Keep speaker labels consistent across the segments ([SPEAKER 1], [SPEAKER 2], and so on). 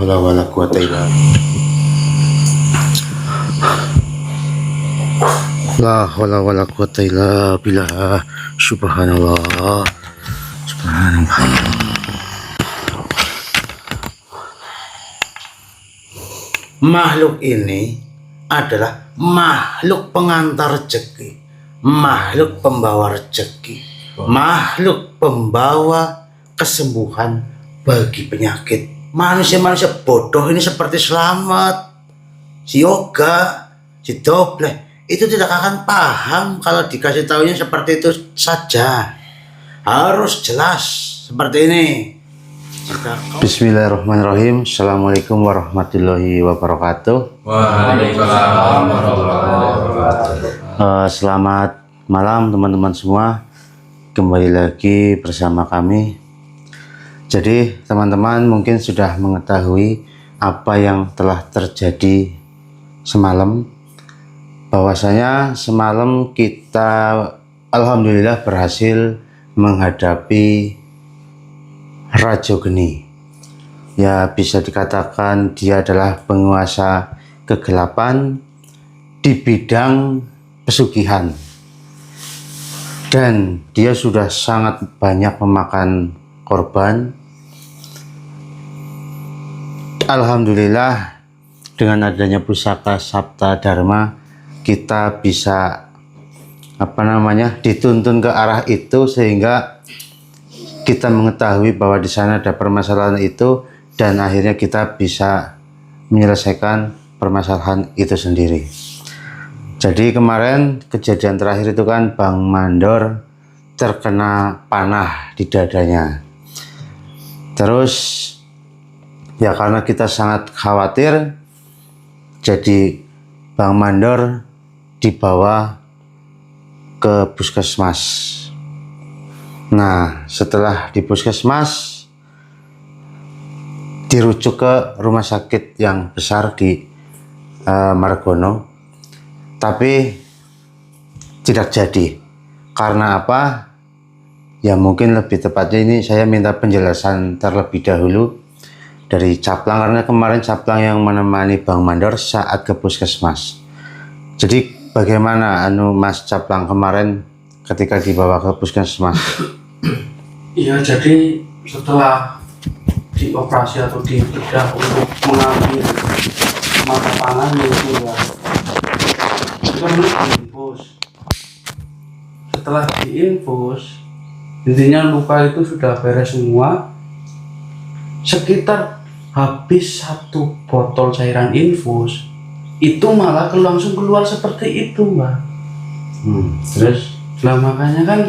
[SPEAKER 1] haula wala quwata illa la haula wala quwata illa billah. Subhanallah. Subhanallah. Makhluk ini adalah makhluk pengantar rezeki, makhluk pembawa rezeki, makhluk pembawa kesembuhan bagi penyakit. Manusia-manusia bodoh ini seperti Selamat, si Yoga, si Dobleh itu tidak akan paham kalau dikasih tahunya seperti itu saja. Harus jelas seperti ini. Bismillahirrahmanirrahim. Assalamualaikum warahmatullahi wabarakatuh.
[SPEAKER 2] Waalaikumsalam warahmatullahi wabarakatuh.
[SPEAKER 1] Selamat malam teman-teman semua. Kembali lagi bersama kami. Jadi teman-teman mungkin sudah mengetahui apa yang telah terjadi semalam. Bahwasanya semalam kita alhamdulillah berhasil menghadapi Rajo Geni. Ya, bisa dikatakan dia adalah penguasa kegelapan di bidang pesugihan. Dan dia sudah sangat banyak memakan korban. Alhamdulillah dengan adanya pusaka Sabta Dharma kita bisa dituntun ke arah itu sehingga kita mengetahui bahwa di sana ada permasalahan itu dan akhirnya kita bisa menyelesaikan permasalahan itu sendiri. Jadi kemarin kejadian terakhir itu kan Bang Mandor terkena panah di dadanya. Terus ya karena kita sangat khawatir, jadi Bang Mandor dibawa ke puskesmas. Nah, setelah di puskesmas dirujuk ke rumah sakit yang besar di Margono, tapi tidak jadi. Karena apa? Ya mungkin lebih tepatnya ini saya minta penjelasan terlebih dahulu dari Caplang, karena kemarin Caplang yang menemani Bang Mandor saat ke puskesmas. Jadi bagaimana Mas Caplang kemarin ketika dibawa ke puskesmas?
[SPEAKER 2] Iya, jadi setelah dioperasi atau dibedah untuk mengambil mata panah yang keluar, itu kan diinfus. Setelah diinfus, intinya luka itu sudah beres semua. Sekitar habis 1 botol cairan infus, itu malah langsung keluar seperti itu, Mbak.
[SPEAKER 1] Terus?
[SPEAKER 2] Nah makanya kan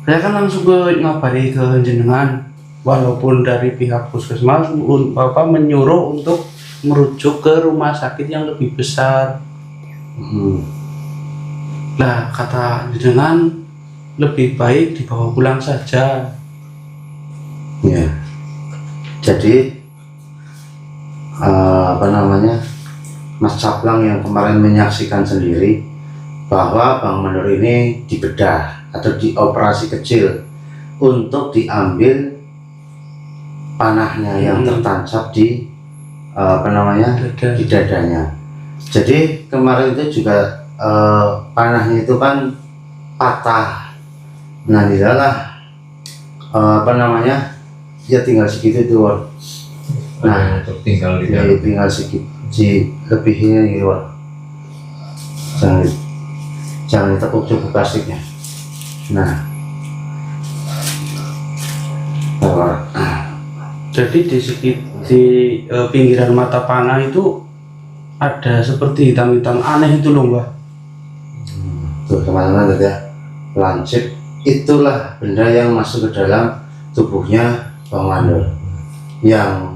[SPEAKER 2] saya kan langsung ngabari ke jenengan, walaupun dari pihak puskesmas menyuruh untuk merujuk ke rumah sakit yang lebih besar. Nah kata jenengan lebih baik dibawa pulang saja.
[SPEAKER 1] Ya. Jadi Mas Caplang yang kemarin menyaksikan sendiri bahwa Bang Mandor ini dibedah atau dioperasi kecil untuk diambil panahnya yang tertancap di di dadanya. Jadi kemarin itu juga panahnya itu kan patah. Nah dilalah ya tinggal segitu tuh. Nah
[SPEAKER 2] tinggal
[SPEAKER 1] tinggal sedikit lebihnya gitu. Jangan ditekuk cukup plastiknya. Nah,
[SPEAKER 2] jadi di pinggiran mata panah itu ada seperti hitam-hitam aneh itu loh, Mbak.
[SPEAKER 1] Tuh teman-teman ya, lancip itulah benda yang masuk ke dalam tubuhnya Bang Mandor yang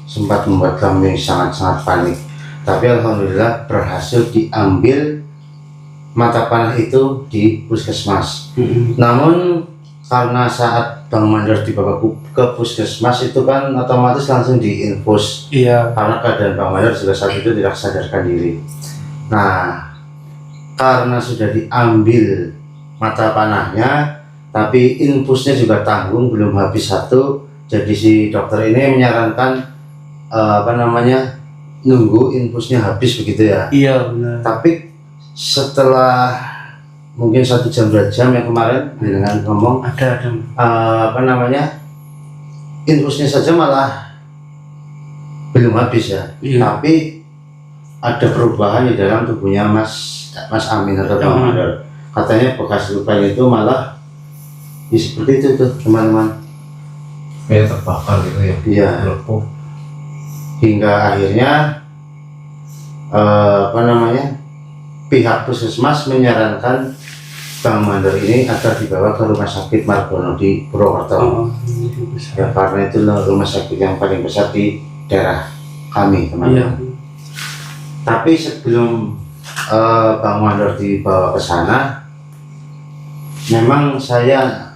[SPEAKER 1] sempat membuat kami sangat-sangat panik. Tapi alhamdulillah berhasil diambil mata panah itu di puskesmas. Namun karena saat Bang Mandor dibawa ke puskesmas itu kan otomatis langsung diinfus.
[SPEAKER 2] Iya.
[SPEAKER 1] Karena keadaan Bang Mandor juga saat itu tidak sadarkan diri. Nah, karena sudah diambil mata panahnya, tapi infusnya juga tanggung belum habis 1. Jadi si dokter ini menyarankan apa namanya, nunggu infusnya habis begitu ya.
[SPEAKER 2] Iya benar.
[SPEAKER 1] Tapi setelah mungkin 1 jam 2 jam yang kemarin dengan ngomong
[SPEAKER 2] Ada.
[SPEAKER 1] apa namanya, infusnya saja malah belum habis ya.
[SPEAKER 2] Iya.
[SPEAKER 1] Tapi ada perubahan di dalam tubuhnya Mas Amin atau Bang Mandor. Katanya bekas lukanya itu malah ya seperti itu tuh teman-teman.
[SPEAKER 3] Kayak terbakar gitu ya.
[SPEAKER 1] Iya.
[SPEAKER 3] Melepuh.
[SPEAKER 1] Hingga akhirnya apa namanya, pihak puskesmas menyarankan Bang Mandor ini agar dibawa ke rumah sakit Margono di Purwokerto. Ya karena itu rumah sakit yang paling besar di daerah kami
[SPEAKER 2] Iya.
[SPEAKER 1] teman-teman. Tapi sebelum Bang Mandor dibawa ke sana, memang saya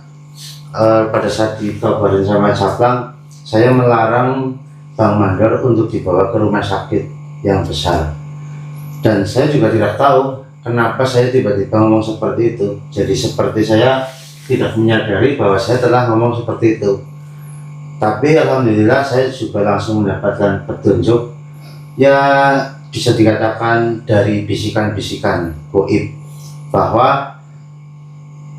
[SPEAKER 1] pada saat dikabarin sama Caplang, saya melarang Bang Mandor untuk dibawa ke rumah sakit yang besar. Dan saya juga tidak tahu kenapa saya tiba-tiba ngomong seperti itu. Jadi seperti saya tidak menyadari bahwa saya telah ngomong seperti itu. Tapi alhamdulillah saya juga langsung mendapatkan petunjuk, ya bisa dikatakan dari bisikan-bisikan goib, bahwa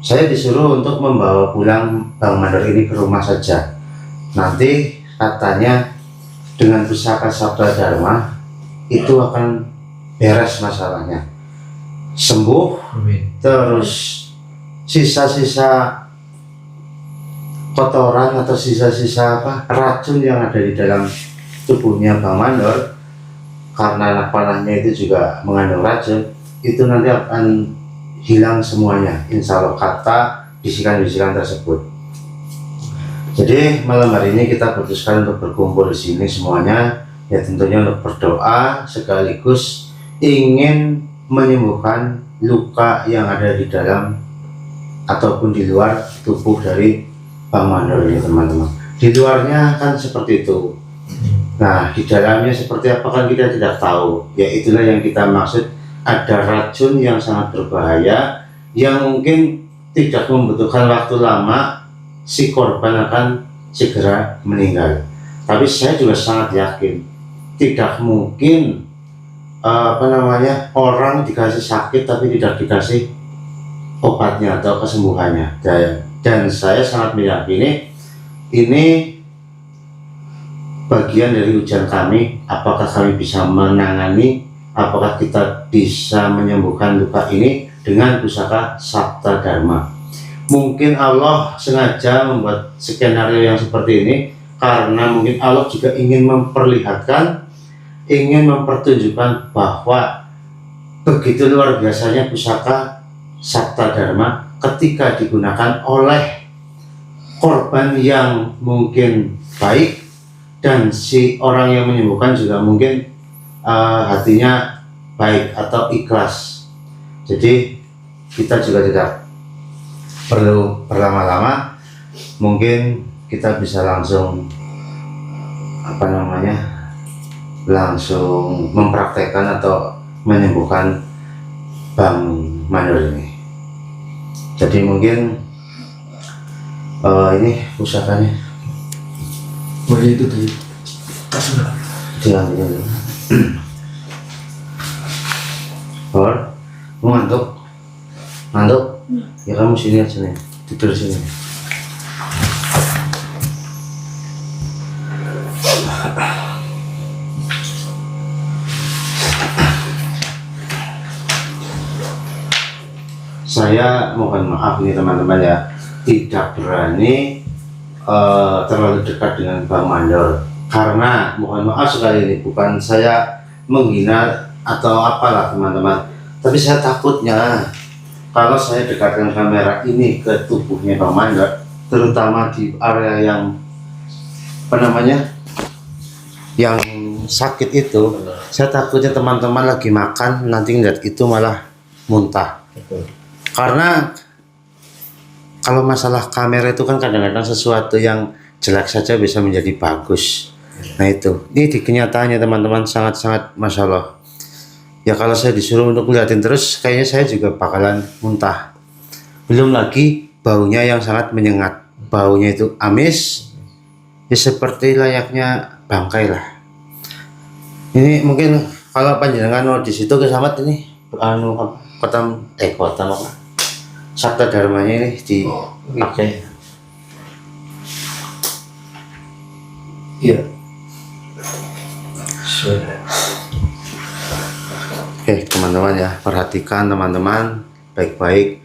[SPEAKER 1] saya disuruh untuk membawa pulang Bang Mandor ini ke rumah saja. Nanti katanya dengan pusaka Sabda Dharma itu akan beres masalahnya, sembuh.
[SPEAKER 3] Amin.
[SPEAKER 1] Terus sisa-sisa kotoran atau sisa-sisa racun yang ada di dalam tubuhnya Bang Mandor, karena anak panahnya itu juga mengandung racun, itu nanti akan hilang semuanya, insya Allah, kata bisikan-bisikan tersebut. Jadi malam hari ini kita putuskan untuk berkumpul di sini semuanya, ya tentunya untuk berdoa sekaligus ingin menyembuhkan luka yang ada di dalam ataupun di luar tubuh dari Bang Mandor ini teman-teman. Di luarnya kan seperti itu, nah di dalamnya seperti apa kan kita tidak tahu. Ya itulah yang kita maksud, ada racun yang sangat berbahaya yang mungkin tidak membutuhkan waktu lama, si korban akan segera meninggal. Tapi saya juga sangat yakin tidak mungkin apa namanya, orang dikasih sakit tapi tidak dikasih obatnya atau kesembuhannya. Dan saya sangat meyakini ini bagian dari ujian kami, apakah kami bisa menangani, apakah kita bisa menyembuhkan luka ini dengan pusaka Sabda Dharma. Mungkin Allah sengaja membuat skenario yang seperti ini karena mungkin Allah juga ingin memperlihatkan, ingin mempertunjukkan bahwa begitu luar biasanya pusaka Sabda Dharma ketika digunakan oleh korban yang mungkin baik, dan si orang yang menyembuhkan juga mungkin hatinya baik atau ikhlas. Jadi kita juga tidak perlu berlama-lama, mungkin kita bisa langsung apa namanya, langsung mempraktekkan atau menyembuhkan Bang Mandor ini. Jadi mungkin ini pusakanya
[SPEAKER 3] Boleh itu tadi.
[SPEAKER 1] diambil. Bor, mau ngantuk? Ngantuk? Ya kamu sini aja nih, tidur sini. Saya mohon maaf nih teman-teman ya, tidak berani terlalu dekat dengan Bang Mandor, karena mohon maaf sekali ini bukan saya menghina atau apalah teman-teman, tapi saya takutnya kalau saya dekatkan kamera ini ke tubuhnya Bang Mandor, terutama di area yang apa namanya, yang sakit itu, saya takutnya teman-teman lagi makan nanti ngeliat itu malah muntah. Karena kalau masalah kamera itu kan kadang-kadang sesuatu yang jelek saja bisa menjadi bagus. Nah itu, ini di kenyataannya teman-teman sangat-sangat Masya Allah. Ya kalau saya disuruh untuk ngeliatin terus, kayaknya saya juga bakalan muntah. Belum lagi baunya yang sangat menyengat. Baunya itu amis, ya seperti layaknya bangkai lah. Ini mungkin kalau panjenengan mau di situ ke Samad ini anu kota apa? Sabta Dharmanya ini dipakai.
[SPEAKER 3] Iya.
[SPEAKER 1] Oke, teman-teman ya, perhatikan teman-teman baik-baik.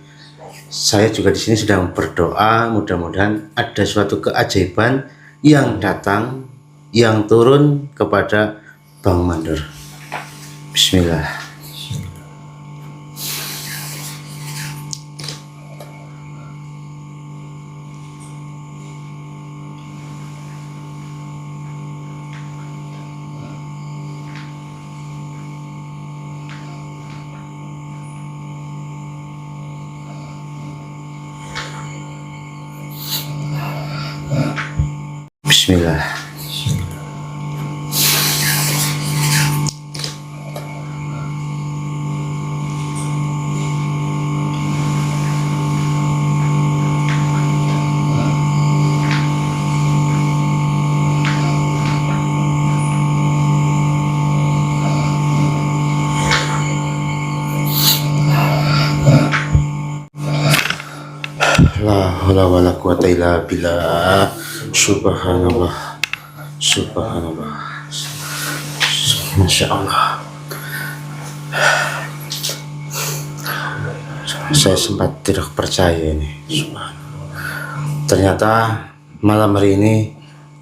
[SPEAKER 1] Saya juga di sini sedang berdoa, mudah-mudahan ada suatu keajaiban yang datang, yang turun kepada Bang Mandor. Bismillah. Bismillah. La haula wala quwata illa billah. Subhanallah. Subhanallah. Masya Allah. Saya sempat tidak percaya ini. Subhanallah. Ternyata malam hari ini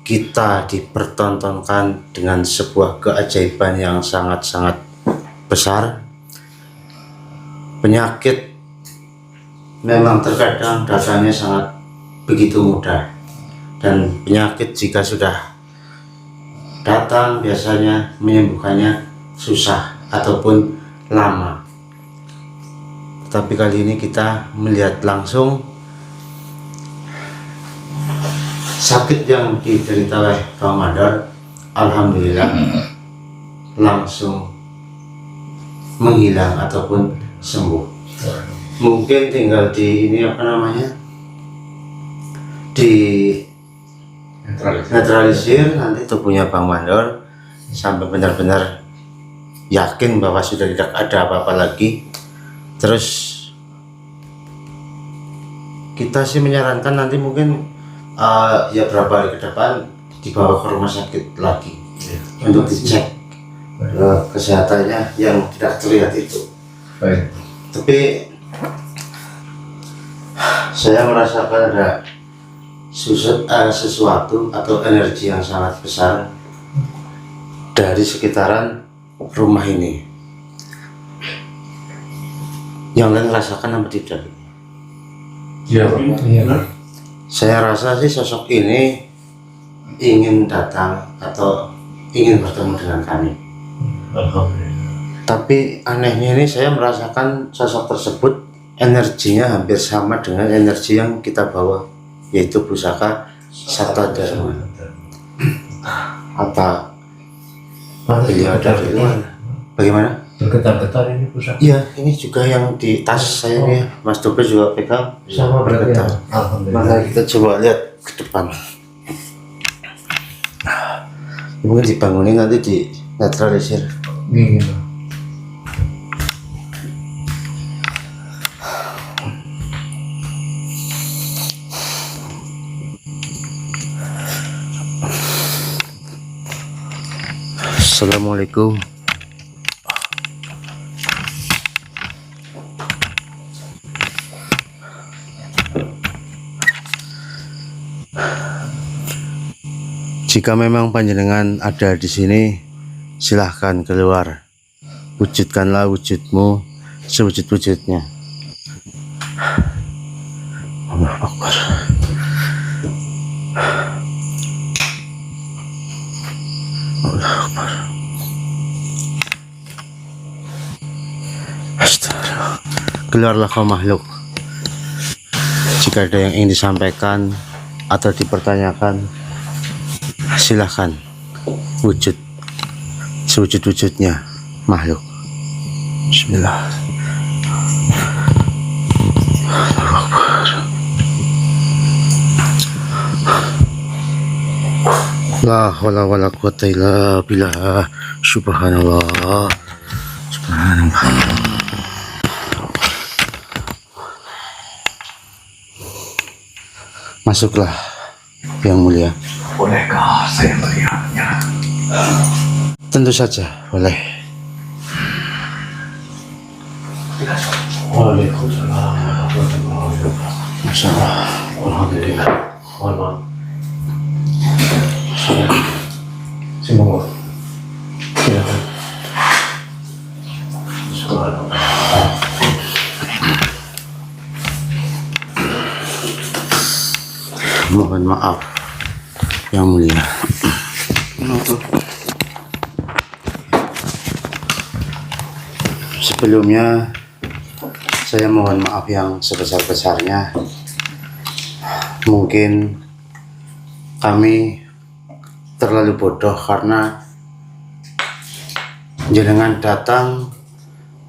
[SPEAKER 1] kita dipertontonkan dengan sebuah keajaiban yang sangat-sangat besar. Penyakit memang terkadang datangnya sangat begitu mudah, dan penyakit jika sudah datang biasanya menyembuhkannya susah ataupun lama. Tapi kali ini kita melihat langsung sakit yang diderita oleh Bang Mandor, alhamdulillah langsung menghilang ataupun sembuh. Mungkin tinggal di ini apa namanya, di netralisir nanti tubuhnya Bang Mandor sampai benar-benar yakin bahwa sudah tidak ada apa-apa lagi. Terus kita sih menyarankan nanti mungkin ya berapa hari ke depan dibawa ke rumah sakit lagi untuk dicek kesehatannya yang tidak terlihat itu.
[SPEAKER 3] Baik.
[SPEAKER 1] Tapi saya merasakan ada sesuatu atau energi yang sangat besar dari sekitaran rumah ini. Yang lain merasakan apa tidak?
[SPEAKER 3] Iya.
[SPEAKER 1] Saya rasa sih sosok ini ingin datang atau ingin bertemu dengan kami.
[SPEAKER 3] Alhamdulillah.
[SPEAKER 1] Tapi anehnya ini saya merasakan sosok tersebut energinya hampir sama dengan energi yang kita bawa, yaitu pusaka Sabta Dharma. Apa beliau dari luar? Bagaimana?
[SPEAKER 3] Bergetar-getar ini pusaka.
[SPEAKER 1] Iya, ini juga yang di tas saya nih, Mas Dobe juga pegang
[SPEAKER 3] Sama bergetar.
[SPEAKER 1] bergetar.
[SPEAKER 3] Alhamdulillah.
[SPEAKER 1] Maka kita coba lihat ke depan. Mungkin dibangunin nanti di netralisir.
[SPEAKER 3] Gitu.
[SPEAKER 1] Assalamualaikum. Jika memang panjenengan ada di sini, silahkan keluar. Wujudkanlah wujudmu sewujud-wujudnya. Allahu Akbar. Allahu Akbar. Astagfirullah. Keluarlah kau makhluk. Jika ada yang ingin disampaikan atau dipertanyakan, silahkan wujud sewujud-wujudnya makhluk. Bismillah. La haula wala quwata illa billah. Subhanallah. Subhanallah. Masuklah yang mulia.
[SPEAKER 3] Bolehkah saya melihatnya?
[SPEAKER 1] Tentu saja boleh.
[SPEAKER 3] Waalaikumsalam warahmatullahi wabarakatuh.
[SPEAKER 1] Masya Allah.
[SPEAKER 3] Alhamdulillah. Mohon maaf. Semoga. Silakan. Subhanallah.
[SPEAKER 1] Mohon maaf yang mulia. Sebelumnya saya mohon maaf yang sebesar-besarnya. Mungkin kami terlalu bodoh karena jenengan datang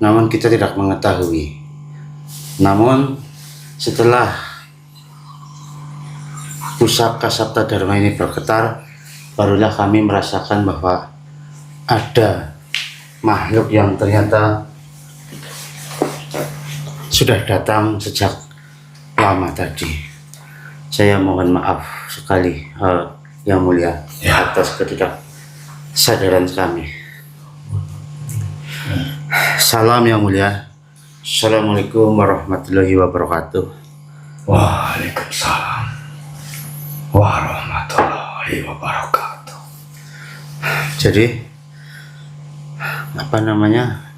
[SPEAKER 1] namun kita tidak mengetahui. Namun setelah pusaka Sabta Dharma ini bergetar, barulah kami merasakan bahwa ada makhluk yang ternyata sudah datang sejak lama tadi. Saya mohon maaf sekali yang mulia atas ketidaksadaran kami. Salam yang mulia. Assalamualaikum warahmatullahi wabarakatuh.
[SPEAKER 3] Waalaikumsalam warahmatullahi wabarakatuh.
[SPEAKER 1] Jadi apa namanya?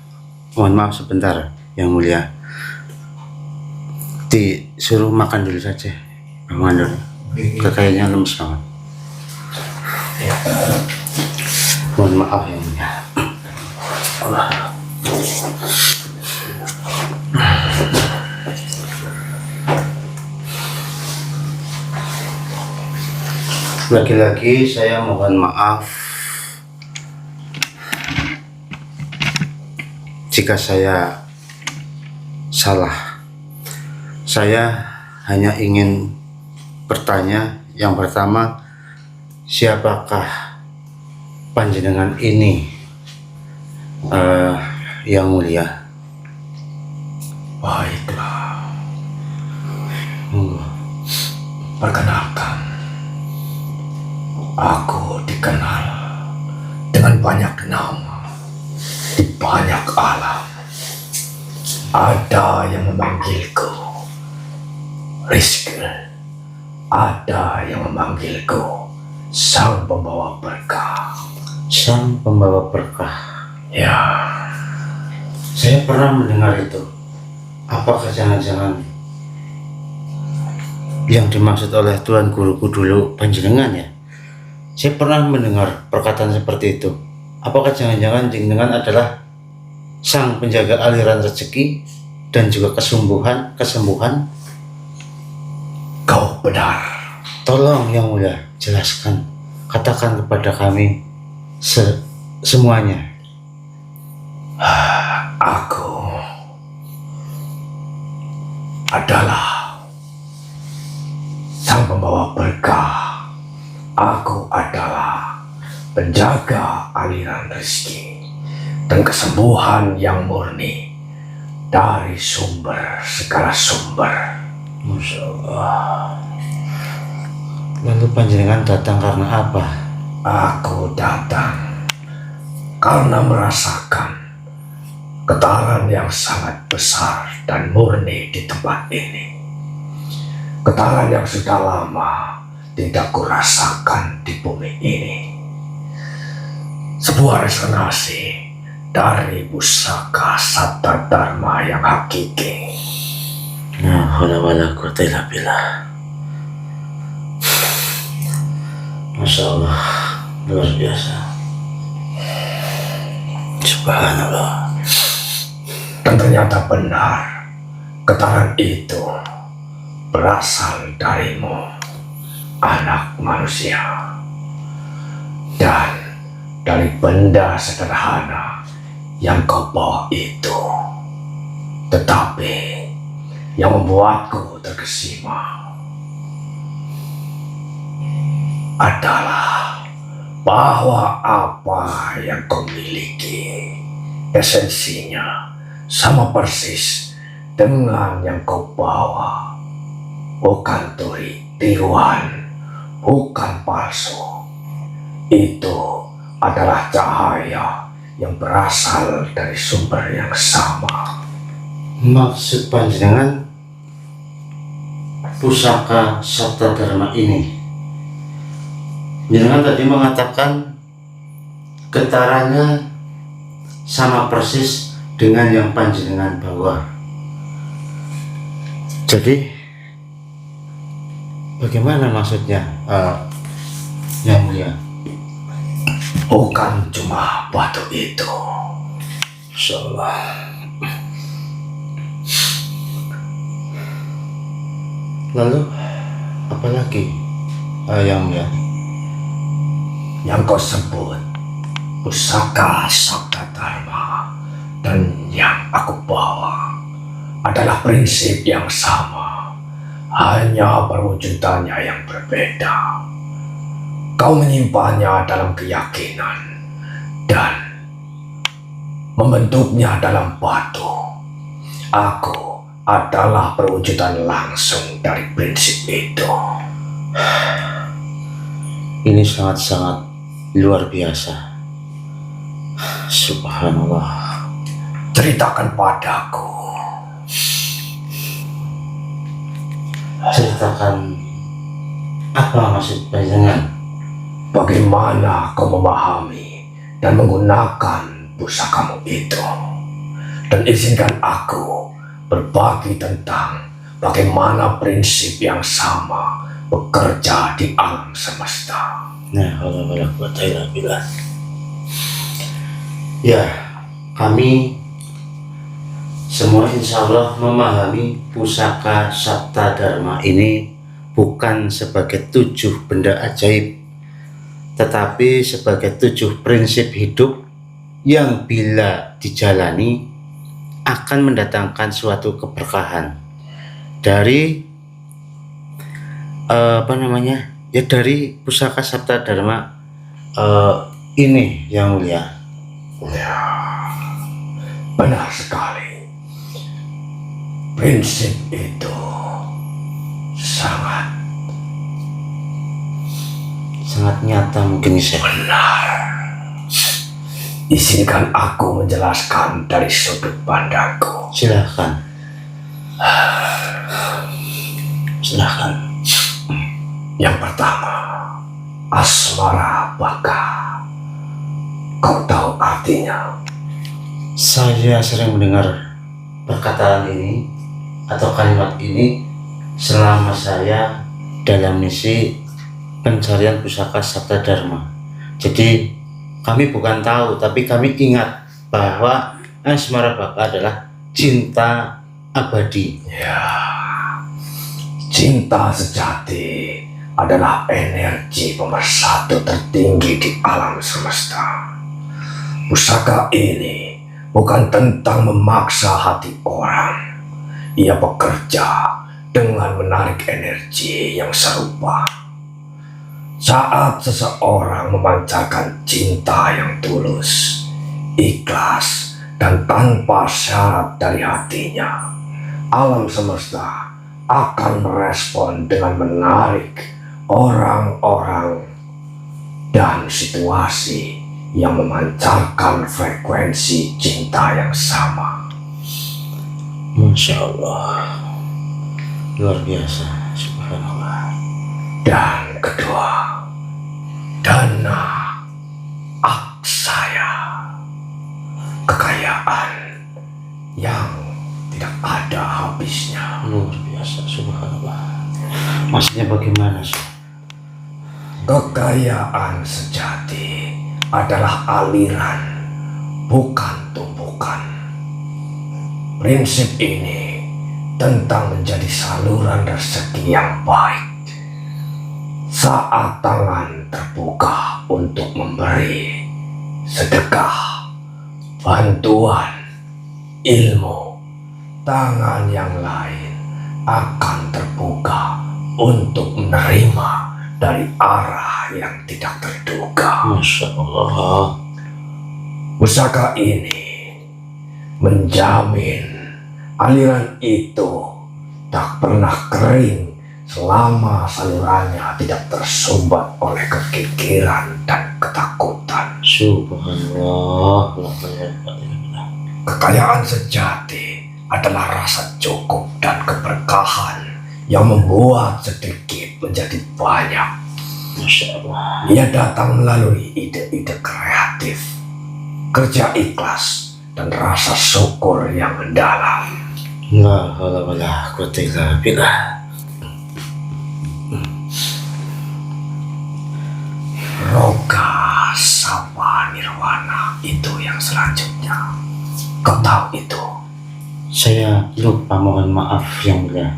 [SPEAKER 1] Mohon maaf sebentar yang mulia. Disuruh makan dulu saja. Makan dulu. Kayaknya lemes banget. Mohon maaf yang mulia. Lagi-lagi saya mohon maaf jika saya salah. Saya hanya ingin bertanya yang pertama, siapakah panjenengan ini yang mulia?
[SPEAKER 3] Baiklah. Perkenalkan, aku dikenal dengan banyak nama di banyak alam. Ada yang memanggilku Rizky, ada yang memanggilku Sang Pembawa Berkah.
[SPEAKER 1] Sang Pembawa Berkah.
[SPEAKER 3] Ya,
[SPEAKER 1] Saya pernah mendengar itu. Apakah jangan-jangan yang dimaksud oleh Tuan Guruku dulu panjenengan ya? Saya pernah mendengar perkataan seperti itu. Apakah jangan-jangan jenengan adalah sang penjaga aliran rezeki dan juga kesembuhan?
[SPEAKER 3] kau benar.
[SPEAKER 1] Tolong yang mulia jelaskan, katakan kepada kami semuanya.
[SPEAKER 3] Aku adalah Sang Pembawa Berkah. Aku adalah penjaga aliran rezeki dan kesembuhan yang murni dari sumber segala sumber.
[SPEAKER 1] Masya Allah. Lalu panjenengan datang karena apa?
[SPEAKER 3] Aku datang karena merasakan getaran yang sangat besar dan murni di tempat ini. Getaran yang sudah lama tidak kurasakan di bumi ini. Sebuah resonansi dari pusaka Sabta Dharma yang hakiki.
[SPEAKER 1] Nah, wala quwata illa billah. Masya Allah, luar biasa. Subhanallah.
[SPEAKER 3] Dan ternyata benar, getaran itu berasal darimu, anak manusia. Dan dari benda sederhana yang kau bawa itu. Tetapi yang membuatku terkesima adalah bahwa apa yang kau miliki esensinya sama persis dengan yang kau bawa. Bukan tiruan, bukan palsu. Itu adalah cahaya yang berasal dari sumber yang sama.
[SPEAKER 1] Maksud panjenengan pusaka Sabta Dharma ini? Jenengan tadi mengatakan getarannya sama persis dengan yang panjenengan bawa. Jadi bagaimana maksudnya, Yang Mulia?
[SPEAKER 3] Bukan cuma batu itu.
[SPEAKER 1] Insyaallah. Lalu apa lagi, Yang Mulia?
[SPEAKER 3] Yang kau sebut pusaka Sabta Dharma dan yang aku bawa adalah prinsip yang sama, hanya perwujudannya yang berbeda. Kau menyimpannya dalam keyakinan dan membentuknya dalam batu. Aku adalah perwujudan langsung dari prinsip itu.
[SPEAKER 1] Ini sangat-sangat luar biasa. Subhanallah.
[SPEAKER 3] Ceritakan padaku.
[SPEAKER 1] Ceritakan apa maksud panjenengan?
[SPEAKER 3] Bagaimana kau memahami dan menggunakan pusakamu itu? Dan izinkan aku berbagi tentang bagaimana prinsip yang sama bekerja di alam semesta.
[SPEAKER 1] Nah, ya, kami semua insya Allah memahami pusaka Sabta Dharma ini bukan sebagai 7 benda ajaib, tetapi sebagai 7 prinsip hidup yang bila dijalani akan mendatangkan suatu keberkahan dari dari pusaka Sabta Dharma ini, Yang Mulia.
[SPEAKER 3] Ya, benar sekali. Prinsip itu sangat
[SPEAKER 1] nyata mungkin saya.
[SPEAKER 3] benar. Izinkan aku menjelaskan dari sudut pandangku.
[SPEAKER 1] Silahkan.
[SPEAKER 3] Yang pertama, asmara baka. Kau tahu artinya?
[SPEAKER 1] Saya sering mendengar perkataan ini atau kalimat ini selama saya dalam misi pencarian pusaka Sabta Dharma. Jadi kami bukan tahu, tapi kami ingat bahwa asmara baka adalah cinta abadi.
[SPEAKER 3] Ya, cinta sejati adalah energi pemersatu tertinggi di alam semesta. Pusaka ini bukan tentang memaksa hati orang. Ia bekerja dengan menarik energi yang serupa. Saat seseorang memancarkan cinta yang tulus, ikhlas, dan tanpa syarat dari hatinya, alam semesta akan merespon dengan menarik orang-orang dan situasi yang memancarkan frekuensi cinta yang sama.
[SPEAKER 1] Masya Allah, luar biasa, subhanallah.
[SPEAKER 3] Dan kedua, dana aksaya, kekayaan yang tidak ada habisnya.
[SPEAKER 1] Luar biasa, subhanallah. Maksudnya bagaimana sih?
[SPEAKER 3] Kekayaan sejati adalah aliran, bukan tumpukan. Prinsip ini tentang menjadi saluran rezeki yang baik. Saat tangan terbuka untuk memberi sedekah, bantuan, ilmu, tangan yang lain akan terbuka untuk menerima dari arah yang tidak terduga.
[SPEAKER 2] Masya Allah.
[SPEAKER 3] Pusaka ini menjamin aliran itu tak pernah kering selama salurannya tidak tersumbat oleh kekikiran dan ketakutan.
[SPEAKER 2] Subhanallah.
[SPEAKER 3] Kekayaan sejati adalah rasa cukup dan keberkahan yang membuat sedikit menjadi banyak.
[SPEAKER 2] Masya Allah.
[SPEAKER 3] Ia datang melalui ide-ide kreatif, kerja ikhlas, dan rasa syukur yang mendalam.
[SPEAKER 2] La haula wala quwwata illa billah.
[SPEAKER 3] Roga Sapa Nirwana itu yang selanjutnya. Kau tahu itu?
[SPEAKER 2] Saya lupa, mohon maaf yang mulia.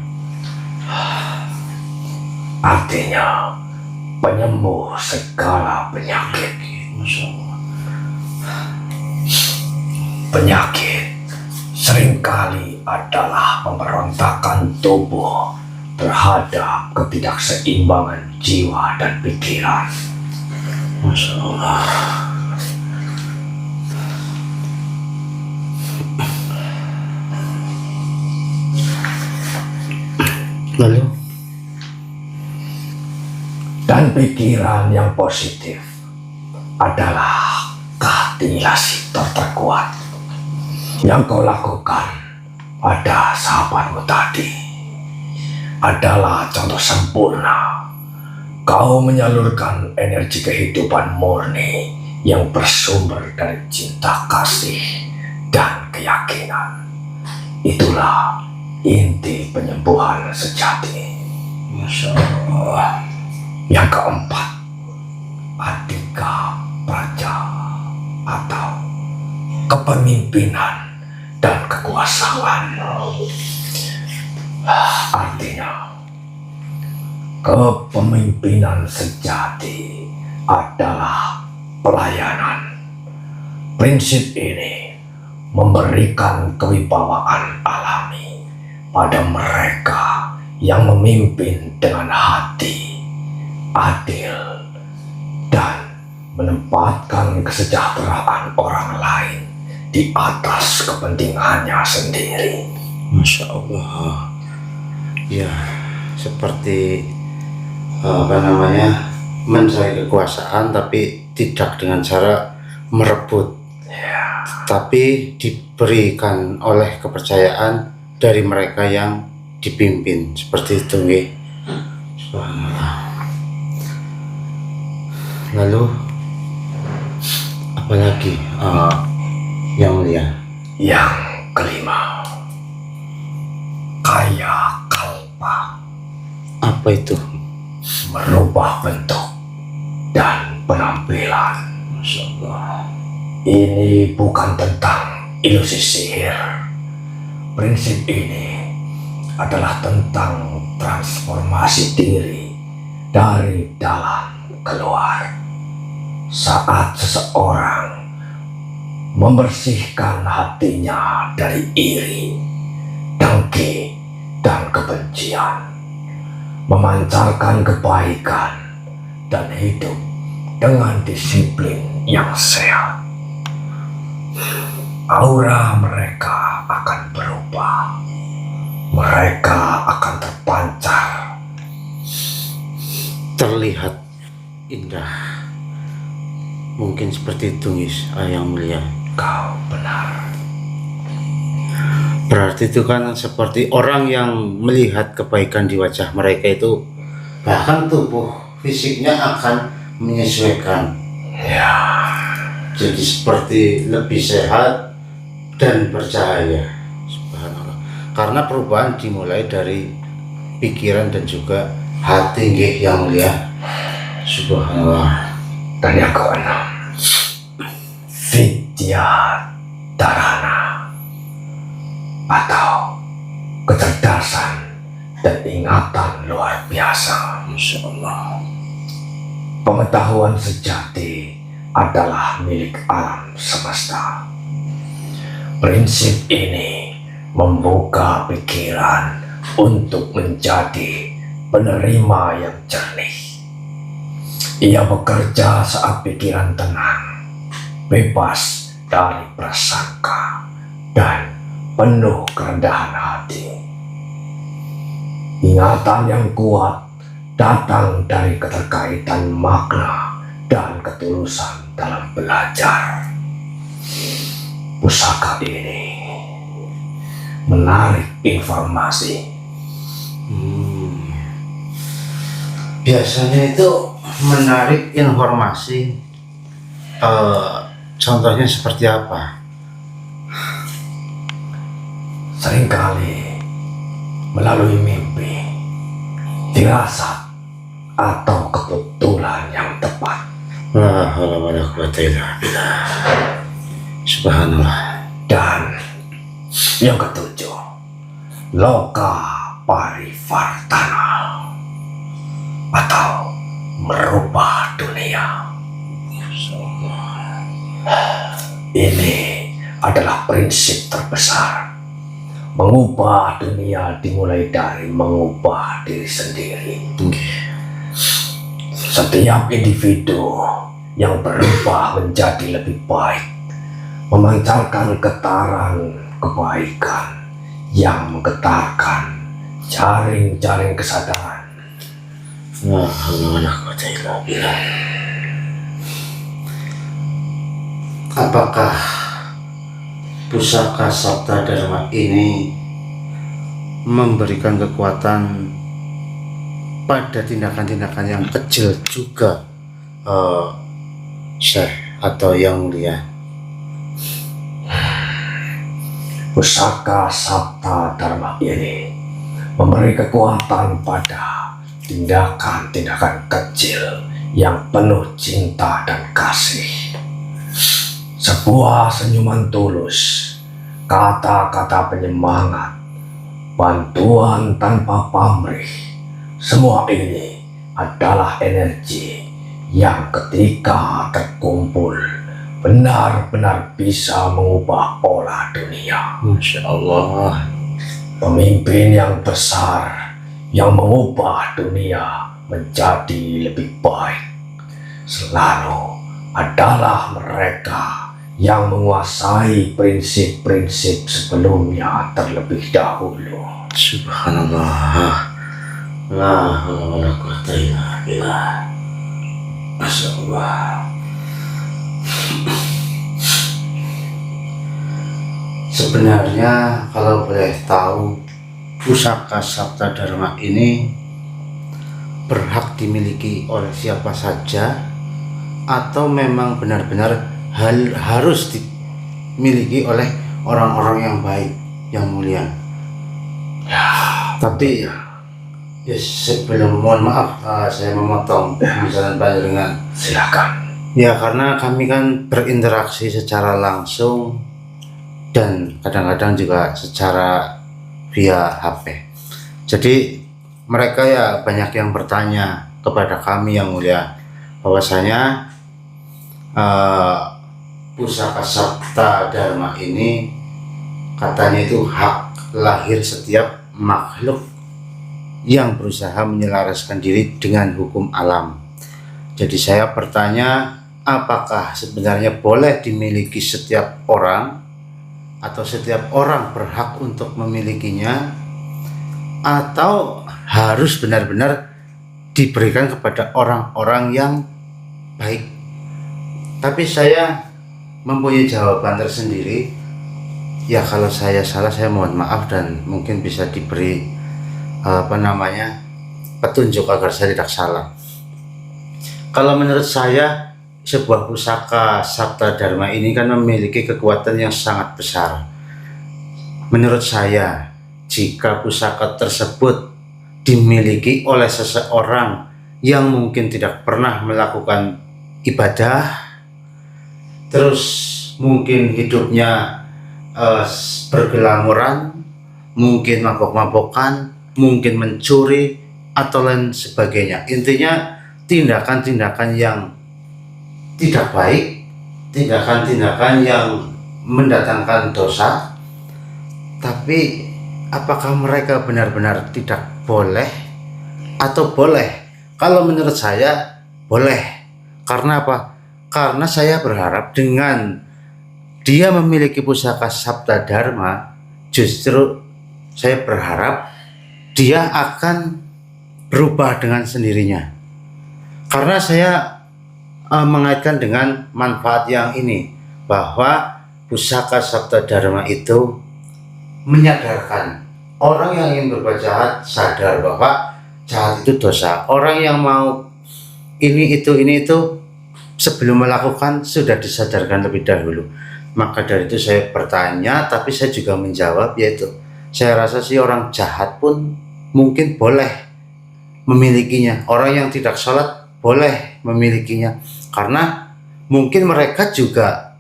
[SPEAKER 3] Artinya penyembuh segala penyakit.
[SPEAKER 2] Masya Allah.
[SPEAKER 3] Penyakit seringkali adalah pemberontakan tubuh terhadap ketidakseimbangan jiwa dan pikiran.
[SPEAKER 2] Masya Allah. Lalu?
[SPEAKER 3] Dan pikiran yang positif adalah katalisator terkuat yang kau lakukan pada sahabatmu tadi. Adalah contoh sempurna. Kau menyalurkan energi kehidupan murni yang bersumber dari cinta kasih dan keyakinan. Itulah inti penyembuhan sejati.
[SPEAKER 2] Masya Allah.
[SPEAKER 3] Yang keempat, Adhika Praja atau kepemimpinan dan kekuasaan. Artinya, kepemimpinan sejati adalah pelayanan. Prinsip ini memberikan kewibawaan alami pada mereka yang memimpin dengan hati adil dan menempatkan kesejahteraan orang lain di atas kepentingannya sendiri.
[SPEAKER 2] Masya Allah. Ya, seperti mencari kekuasaan tapi tidak dengan cara merebut,
[SPEAKER 3] Ya,
[SPEAKER 2] tapi diberikan oleh kepercayaan dari mereka yang dipimpin, seperti itu nggih. Subhanallah. Lalu apalagi yang mulia?
[SPEAKER 3] yang kelima, kaya kalpa,
[SPEAKER 2] Apa itu?
[SPEAKER 3] merubah bentuk dan penampilan.
[SPEAKER 2] Masya Allah.
[SPEAKER 3] Ini bukan tentang ilusi sihir. Prinsip ini adalah tentang transformasi diri dari dalam keluar. Saat seseorang membersihkan hatinya dari iri, dengki, dan kebencian, memancarkan kebaikan, dan hidup dengan disiplin yang sehat, aura mereka akan berubah. Mereka akan terpancar,
[SPEAKER 2] Terlihat indah. Mungkin seperti itu, guys, yang mulia.
[SPEAKER 3] kau benar.
[SPEAKER 2] Berarti itu kan seperti orang yang melihat kebaikan di wajah mereka itu, bahkan tubuh fisiknya akan menyesuaikan.
[SPEAKER 3] Ya,
[SPEAKER 2] Jadi seperti lebih sehat dan bercahaya. Subhanallah. Karena perubahan dimulai dari pikiran dan juga hati, nggih, yang mulia. Subhanallah.
[SPEAKER 3] dan yang keenam, Vidya Dharana atau kecerdasan dan ingatan luar biasa.
[SPEAKER 2] Masya Allah.
[SPEAKER 3] Pengetahuan sejati adalah milik alam semesta. Prinsip ini membuka pikiran untuk menjadi penerima yang jernih, Ia bekerja saat pikiran tenang, bebas dari prasangka, dan penuh kerendahan hati. Ingatan yang kuat datang dari keterkaitan makna dan ketulusan dalam belajar. Pusaka ini menarik informasi.
[SPEAKER 1] Biasanya itu menarik informasi. Contohnya seperti apa?
[SPEAKER 3] Seringkali melalui mimpi, firasat, atau kebetulan yang tepat.
[SPEAKER 1] La haula wala quwata illa billah. Subhanallah.
[SPEAKER 3] Dan yang ketujuh, loka parivartana, atau merubah dunia. Ini adalah prinsip terbesar. Mengubah dunia dimulai dari mengubah diri sendiri. Setiap individu yang berubah menjadi lebih baik memancarkan getaran kebaikan yang menggetarkan jaring-jaring kesadaran.
[SPEAKER 1] La haula wala quwata illa billah. Apakah pusaka Sabta Dharma ini memberikan kekuatan pada tindakan-tindakan yang kecil juga, Syekh atau yang mulia?
[SPEAKER 3] Pusaka Sabta Dharma ini memberi kekuatan pada tindakan-tindakan kecil yang penuh cinta dan kasih. Sebuah senyuman tulus, kata-kata penyemangat, bantuan tanpa pamrih, semua ini adalah energi yang ketika terkumpul benar-benar bisa mengubah pola dunia.
[SPEAKER 1] Masya Allah.
[SPEAKER 3] Pemimpin yang besar yang mengubah dunia menjadi lebih baik selalu adalah mereka yang menguasai prinsip-prinsip sebelumnya terlebih dahulu.
[SPEAKER 1] Subhanallah. La haula wala quwata illa billah. Masya Allah. Sebenarnya kalau boleh tahu, pusaka Sabta Dharma ini berhak dimiliki oleh siapa saja atau memang benar-benar harus dimiliki oleh orang-orang yang baik, yang mulia? Tapi ya, sebelum, mohon maaf, saya memotong pembicaraan panjenengan.
[SPEAKER 3] Silakan.
[SPEAKER 1] Ya, karena kami kan berinteraksi secara langsung dan kadang-kadang juga secara via HP. Jadi mereka ya banyak yang bertanya kepada kami yang mulia bahwasanya pusaka Sabta Dharma ini katanya itu hak lahir setiap makhluk yang berusaha menyelaraskan diri dengan hukum alam. Jadi saya bertanya, apakah sebenarnya boleh dimiliki setiap orang atau setiap orang berhak untuk memilikinya, atau harus benar-benar diberikan kepada orang-orang yang baik? Tapi saya mempunyai jawaban tersendiri. Ya, kalau saya salah saya mohon maaf dan mungkin bisa diberi petunjuk agar saya tidak salah. Kalau menurut saya, sebuah pusaka Sabta Dharma ini kan memiliki kekuatan yang sangat besar. Menurut saya, jika pusaka tersebut dimiliki oleh seseorang yang mungkin tidak pernah melakukan ibadah, terus mungkin hidupnya bergelamuran, mungkin mabok-mabokan, mungkin mencuri, atau lain sebagainya. Intinya tindakan-tindakan yang tidak baik, tindakan-tindakan yang mendatangkan dosa. Tapi apakah mereka benar-benar tidak boleh atau boleh? Kalau menurut saya boleh. Karena apa? Karena saya berharap dengan dia memiliki pusaka Sabta Dharma, justru saya berharap dia akan berubah dengan sendirinya. Karena saya mengaitkan dengan manfaat yang ini, bahwa pusaka Sabta Dharma itu menyadarkan orang yang ingin berbuat jahat sadar bahwa jahat itu dosa. Orang yang mau ini itu sebelum melakukan sudah disadarkan lebih dahulu. Maka dari itu saya bertanya, tapi saya juga menjawab, yaitu saya rasa sih orang jahat pun mungkin boleh memilikinya. Orang yang tidak sholat boleh memilikinya, karena mungkin mereka juga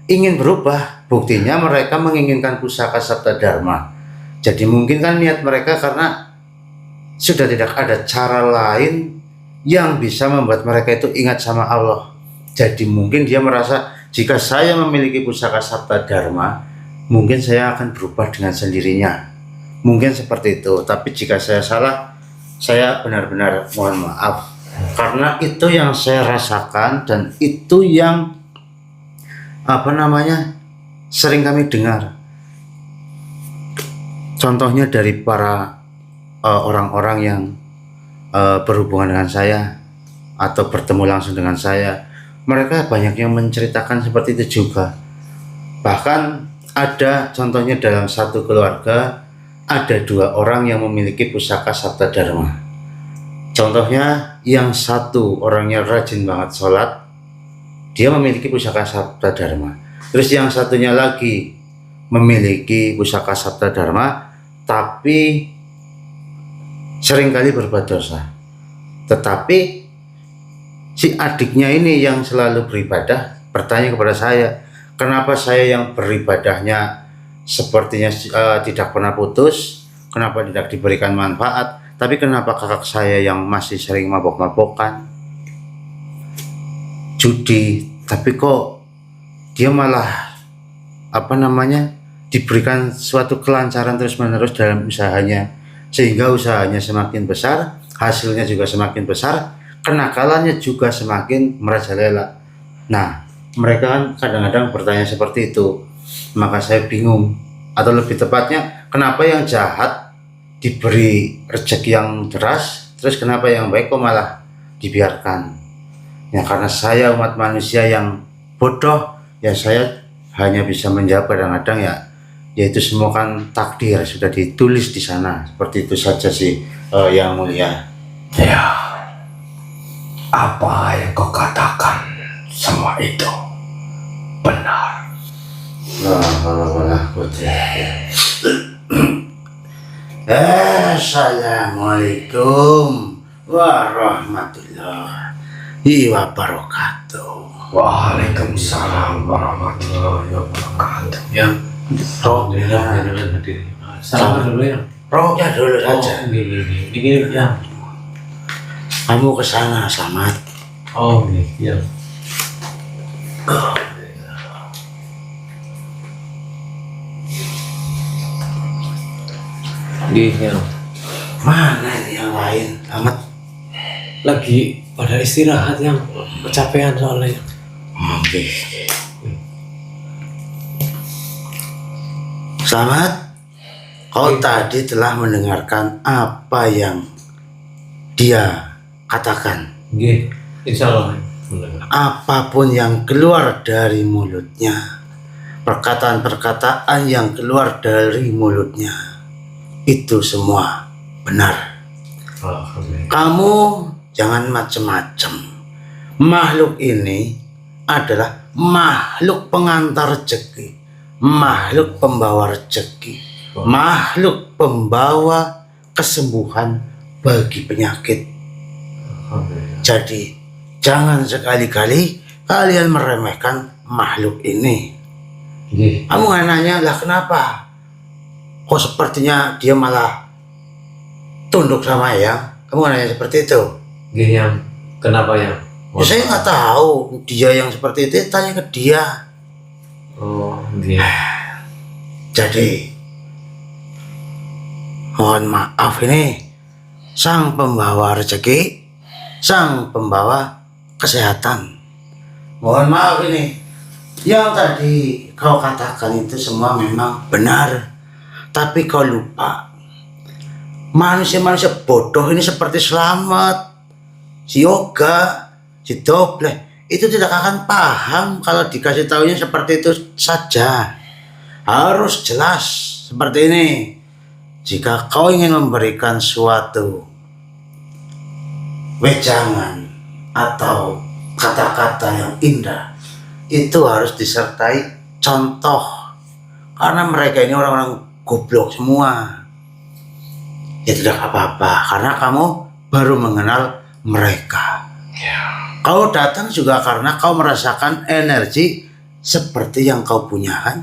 [SPEAKER 1] ingin berubah. Buktinya mereka menginginkan pusaka Sabta Dharma. Jadi mungkin kan niat mereka karena sudah tidak ada cara lain yang bisa membuat mereka itu ingat sama Allah. Jadi mungkin dia merasa, jika saya memiliki pusaka Sabta Dharma, mungkin saya akan berubah dengan sendirinya. Mungkin seperti itu. Tapi jika saya salah, saya benar-benar mohon maaf. Karena itu yang saya rasakan dan itu yang sering kami dengar. Contohnya dari para orang-orang yang berhubungan dengan saya atau bertemu langsung dengan saya. Mereka banyak yang menceritakan seperti itu juga. Bahkan ada contohnya dalam satu keluarga, ada 2 orang yang memiliki pusaka Sabta Dharma. Contohnya yang satu orangnya rajin banget sholat, dia memiliki pusaka Sabta Dharma. Terus yang satunya lagi memiliki pusaka Sabta Dharma, tapi seringkali berbuat dosa. Tetapi si adiknya ini yang selalu beribadah bertanya kepada saya, kenapa saya yang beribadahnya sepertinya tidak pernah putus, kenapa tidak diberikan manfaat, tapi kenapa kakak saya yang masih sering mabok-mabokan, judi, tapi kok dia malah diberikan suatu kelancaran terus-menerus dalam usahanya, sehingga usahanya semakin besar, hasilnya juga semakin besar, kenakalannya juga semakin merajalela. Nah, mereka kan kadang-kadang bertanya seperti itu. Maka saya bingung, atau lebih tepatnya, kenapa yang jahat diberi rezeki yang deras, terus kenapa yang baik kok malah dibiarkan? Ya karena saya umat manusia yang bodoh, ya saya hanya bisa menjawab kadang-kadang yaitu semua kan takdir sudah ditulis di sana. Seperti itu saja sih yang mulia.
[SPEAKER 3] Ya, apa yang kau katakan semua itu benar.
[SPEAKER 1] Assalamualaikum warahmatullahi wabarakatuh.
[SPEAKER 3] Waalaikumsalam warahmatullahi wabarakatuh.
[SPEAKER 2] Ya, salam dulu ya.
[SPEAKER 1] Rohnya dulu saja.
[SPEAKER 2] Gini ya.
[SPEAKER 1] Kamu ke sana, Slamet.
[SPEAKER 2] Oh, iya. Gini.
[SPEAKER 1] Mana ini yang lain? Slamet.
[SPEAKER 4] Lagi pada istirahat yang kecapean soalnya.
[SPEAKER 1] Oke. Slamet, kau tadi telah mendengarkan apa yang dia katakan.
[SPEAKER 4] Nggih, insyaallah.
[SPEAKER 1] Apapun yang keluar dari mulutnya, perkataan-perkataan yang keluar dari mulutnya, itu semua benar. Kamu jangan macam-macam. Makhluk ini adalah makhluk pengantar rezeki, makhluk pembawa rezeki, makhluk pembawa kesembuhan bagi penyakit. Jadi jangan sekali-kali kalian meremehkan makhluk ini. Kamu nggak nanya lah kenapa? Kok sepertinya dia malah tunduk sama Yang? Kamu nggak nanya seperti itu?
[SPEAKER 4] Yang kenapa ya?
[SPEAKER 1] Ya, saya nggak tahu. Dia yang seperti itu tanya ke dia.
[SPEAKER 4] Oh, nggih.
[SPEAKER 1] Jadi mohon maaf ini sang pembawa rezeki, sang pembawa kesehatan. Mohon maaf ini, yang tadi kau katakan itu semua memang benar, tapi kau lupa. Manusia-manusia bodoh ini seperti Slamet, si Yoga, si Dobleh, itu tidak akan paham kalau dikasih tahunya seperti itu saja. Harus jelas seperti ini. Jika kau ingin memberikan suatu wejangan atau kata-kata yang indah, itu harus disertai contoh. Karena mereka ini orang-orang goblok semua. Ya tidak apa-apa, karena kamu baru mengenal mereka. Kau datang juga karena kau merasakan energi seperti yang kau punya kan?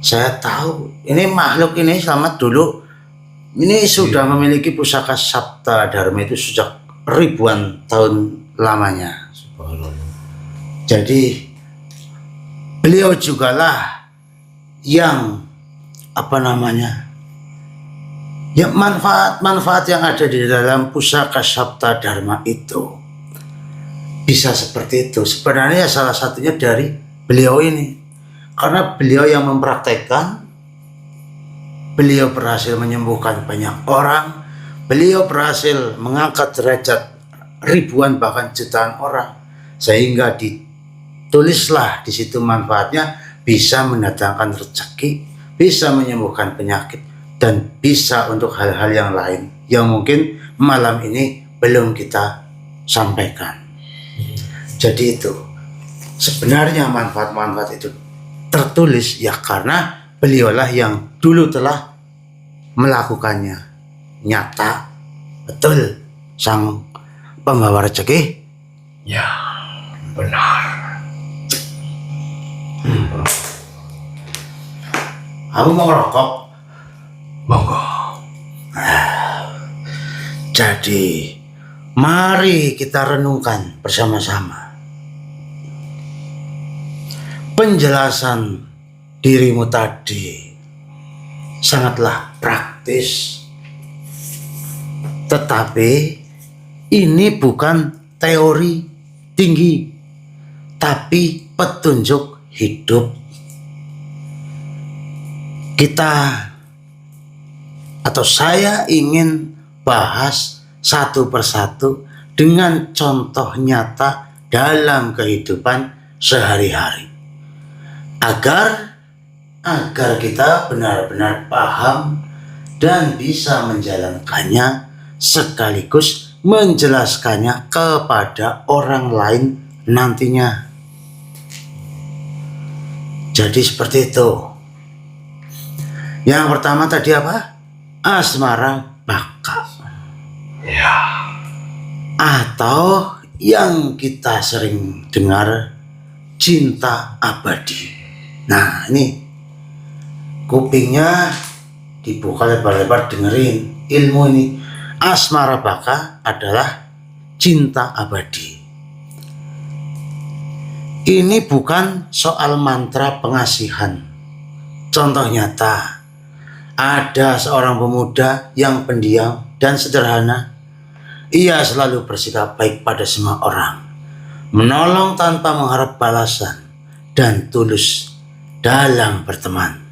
[SPEAKER 1] Saya tahu, ini makhluk ini selamat dulu. Ini sudah memiliki pusaka Sabta Dharma itu sejak ribuan tahun lamanya. Jadi beliau jugalah yang ya manfaat-manfaat yang ada di dalam pusaka Sabta Dharma itu bisa seperti itu. Sebenarnya salah satunya dari beliau ini, karena beliau yang mempraktekkan, beliau berhasil menyembuhkan banyak orang, beliau berhasil mengangkat derajat ribuan bahkan jutaan orang, sehingga ditulislah di situ manfaatnya bisa mendatangkan rezeki, bisa menyembuhkan penyakit, dan bisa untuk hal-hal yang lain yang mungkin malam ini belum kita sampaikan. Jadi itu sebenarnya manfaat-manfaat itu tertulis ya karena beliaulah yang dulu telah melakukannya. Nyata, betul, sang pembawa rezeki.
[SPEAKER 3] Ya, benar.
[SPEAKER 1] Kamu mau ngerokok?
[SPEAKER 3] Monggo.
[SPEAKER 1] Jadi, mari kita renungkan bersama-sama. Penjelasan dirimu tadi sangatlah praktis. Tetapi ini bukan teori tinggi, tapi petunjuk hidup. Kita atau saya ingin bahas satu persatu dengan contoh nyata dalam kehidupan sehari-hari. Agar kita benar-benar paham dan bisa menjalankannya sekaligus menjelaskannya kepada orang lain nantinya. Jadi seperti itu. Yang pertama tadi apa? Asmara baka.
[SPEAKER 3] Ya.
[SPEAKER 1] Atau yang kita sering dengar cinta abadi. Nah ini kupingnya dibuka lebar-lebar dengerin ilmu ini. Asmara baka adalah cinta abadi. Ini bukan soal mantra pengasihan. Contoh nyata, ada seorang pemuda yang pendiam dan sederhana. Ia selalu bersikap baik pada semua orang, menolong tanpa mengharap balasan, dan tulus dalam berteman.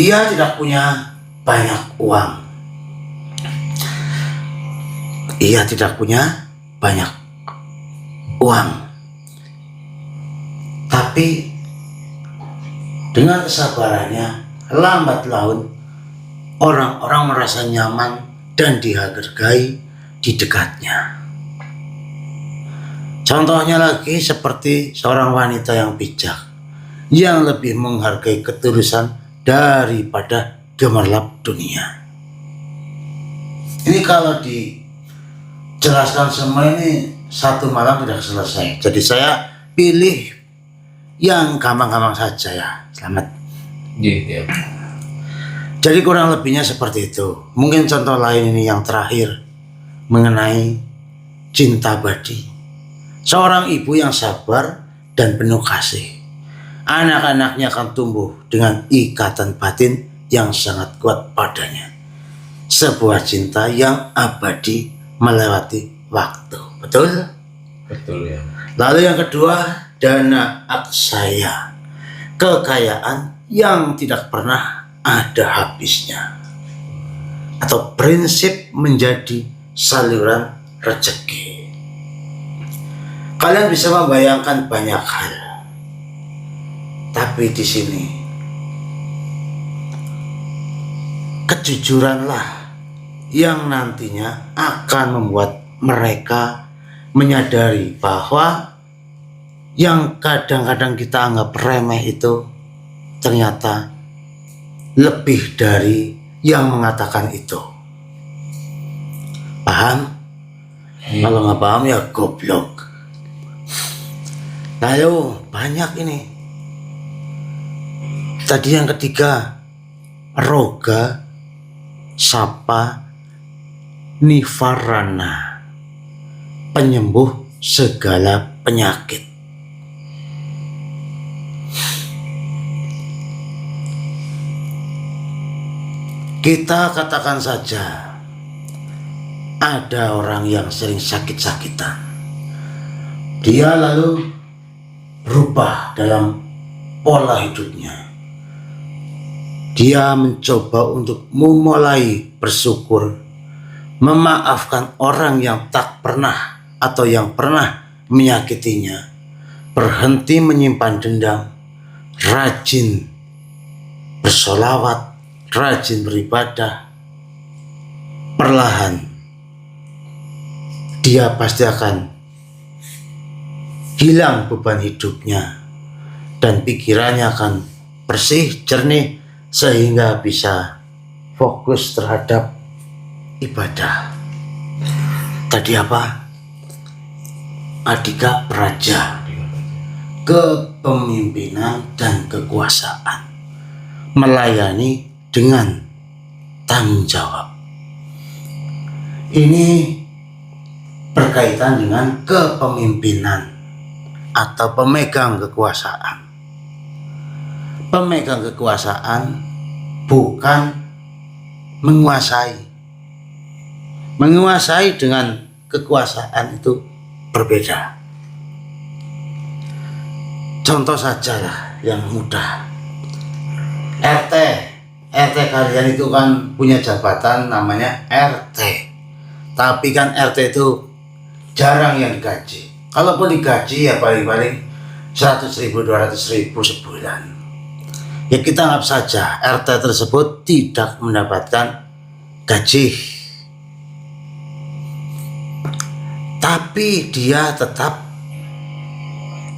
[SPEAKER 1] Ia tidak punya banyak uang. Ia tidak punya banyak uang. Tapi dengan kesabarannya, lambat laun orang-orang merasa nyaman dan dihargai di dekatnya. Contohnya lagi seperti seorang wanita yang bijak, yang lebih menghargai ketulusan daripada gemerlap dunia. Ini kalau dijelaskan semua ini satu malam tidak selesai. Jadi saya pilih yang gampang-gampang saja ya. Selamat.
[SPEAKER 4] Iya.
[SPEAKER 1] Jadi kurang lebihnya seperti itu. Mungkin contoh lain ini yang terakhir mengenai cinta abadi. Seorang ibu yang sabar dan penuh kasih. Anak-anaknya akan tumbuh dengan ikatan batin yang sangat kuat padanya. Sebuah cinta yang abadi melewati waktu. Betul?
[SPEAKER 4] Betul ya.
[SPEAKER 1] Lalu yang kedua, dana aksaya, kekayaan yang tidak pernah ada habisnya, atau prinsip menjadi saluran rezeki. Kalian bisa membayangkan banyak hal, tapi di sini kejujuranlah yang nantinya akan membuat mereka menyadari bahwa yang kadang-kadang kita anggap remeh itu ternyata lebih dari yang mengatakan itu. Paham? Kalau nggak paham ya goblok. Lalu banyak ini. Tadi yang ketiga, roga, sapa, nivarana, penyembuh segala penyakit. Kita katakan saja ada orang yang sering sakit-sakitan. Dia lalu berubah dalam pola hidupnya. Dia mencoba untuk memulai bersyukur, memaafkan orang yang tak pernah atau yang pernah menyakitinya, berhenti menyimpan dendam, rajin bersolawat, rajin beribadah. Perlahan dia pasti akan hilang beban hidupnya dan pikirannya akan bersih, jernih, sehingga bisa fokus terhadap ibadah. Tadi apa? Adhika Praja, kepemimpinan dan kekuasaan, melayani dengan tanggung jawab. Ini berkaitan dengan kepemimpinan atau pemegang kekuasaan. Pemegang kekuasaan bukan menguasai. Menguasai dengan kekuasaan itu berbeda. Contoh sajalah yang mudah. RT kalian itu kan punya jabatan namanya RT. Tapi kan RT itu jarang yang digaji. Kalaupun digaji ya paling-paling 100.000, 200.000 sebulan. Ya kita anggap saja RT tersebut tidak mendapatkan gaji. Tapi dia tetap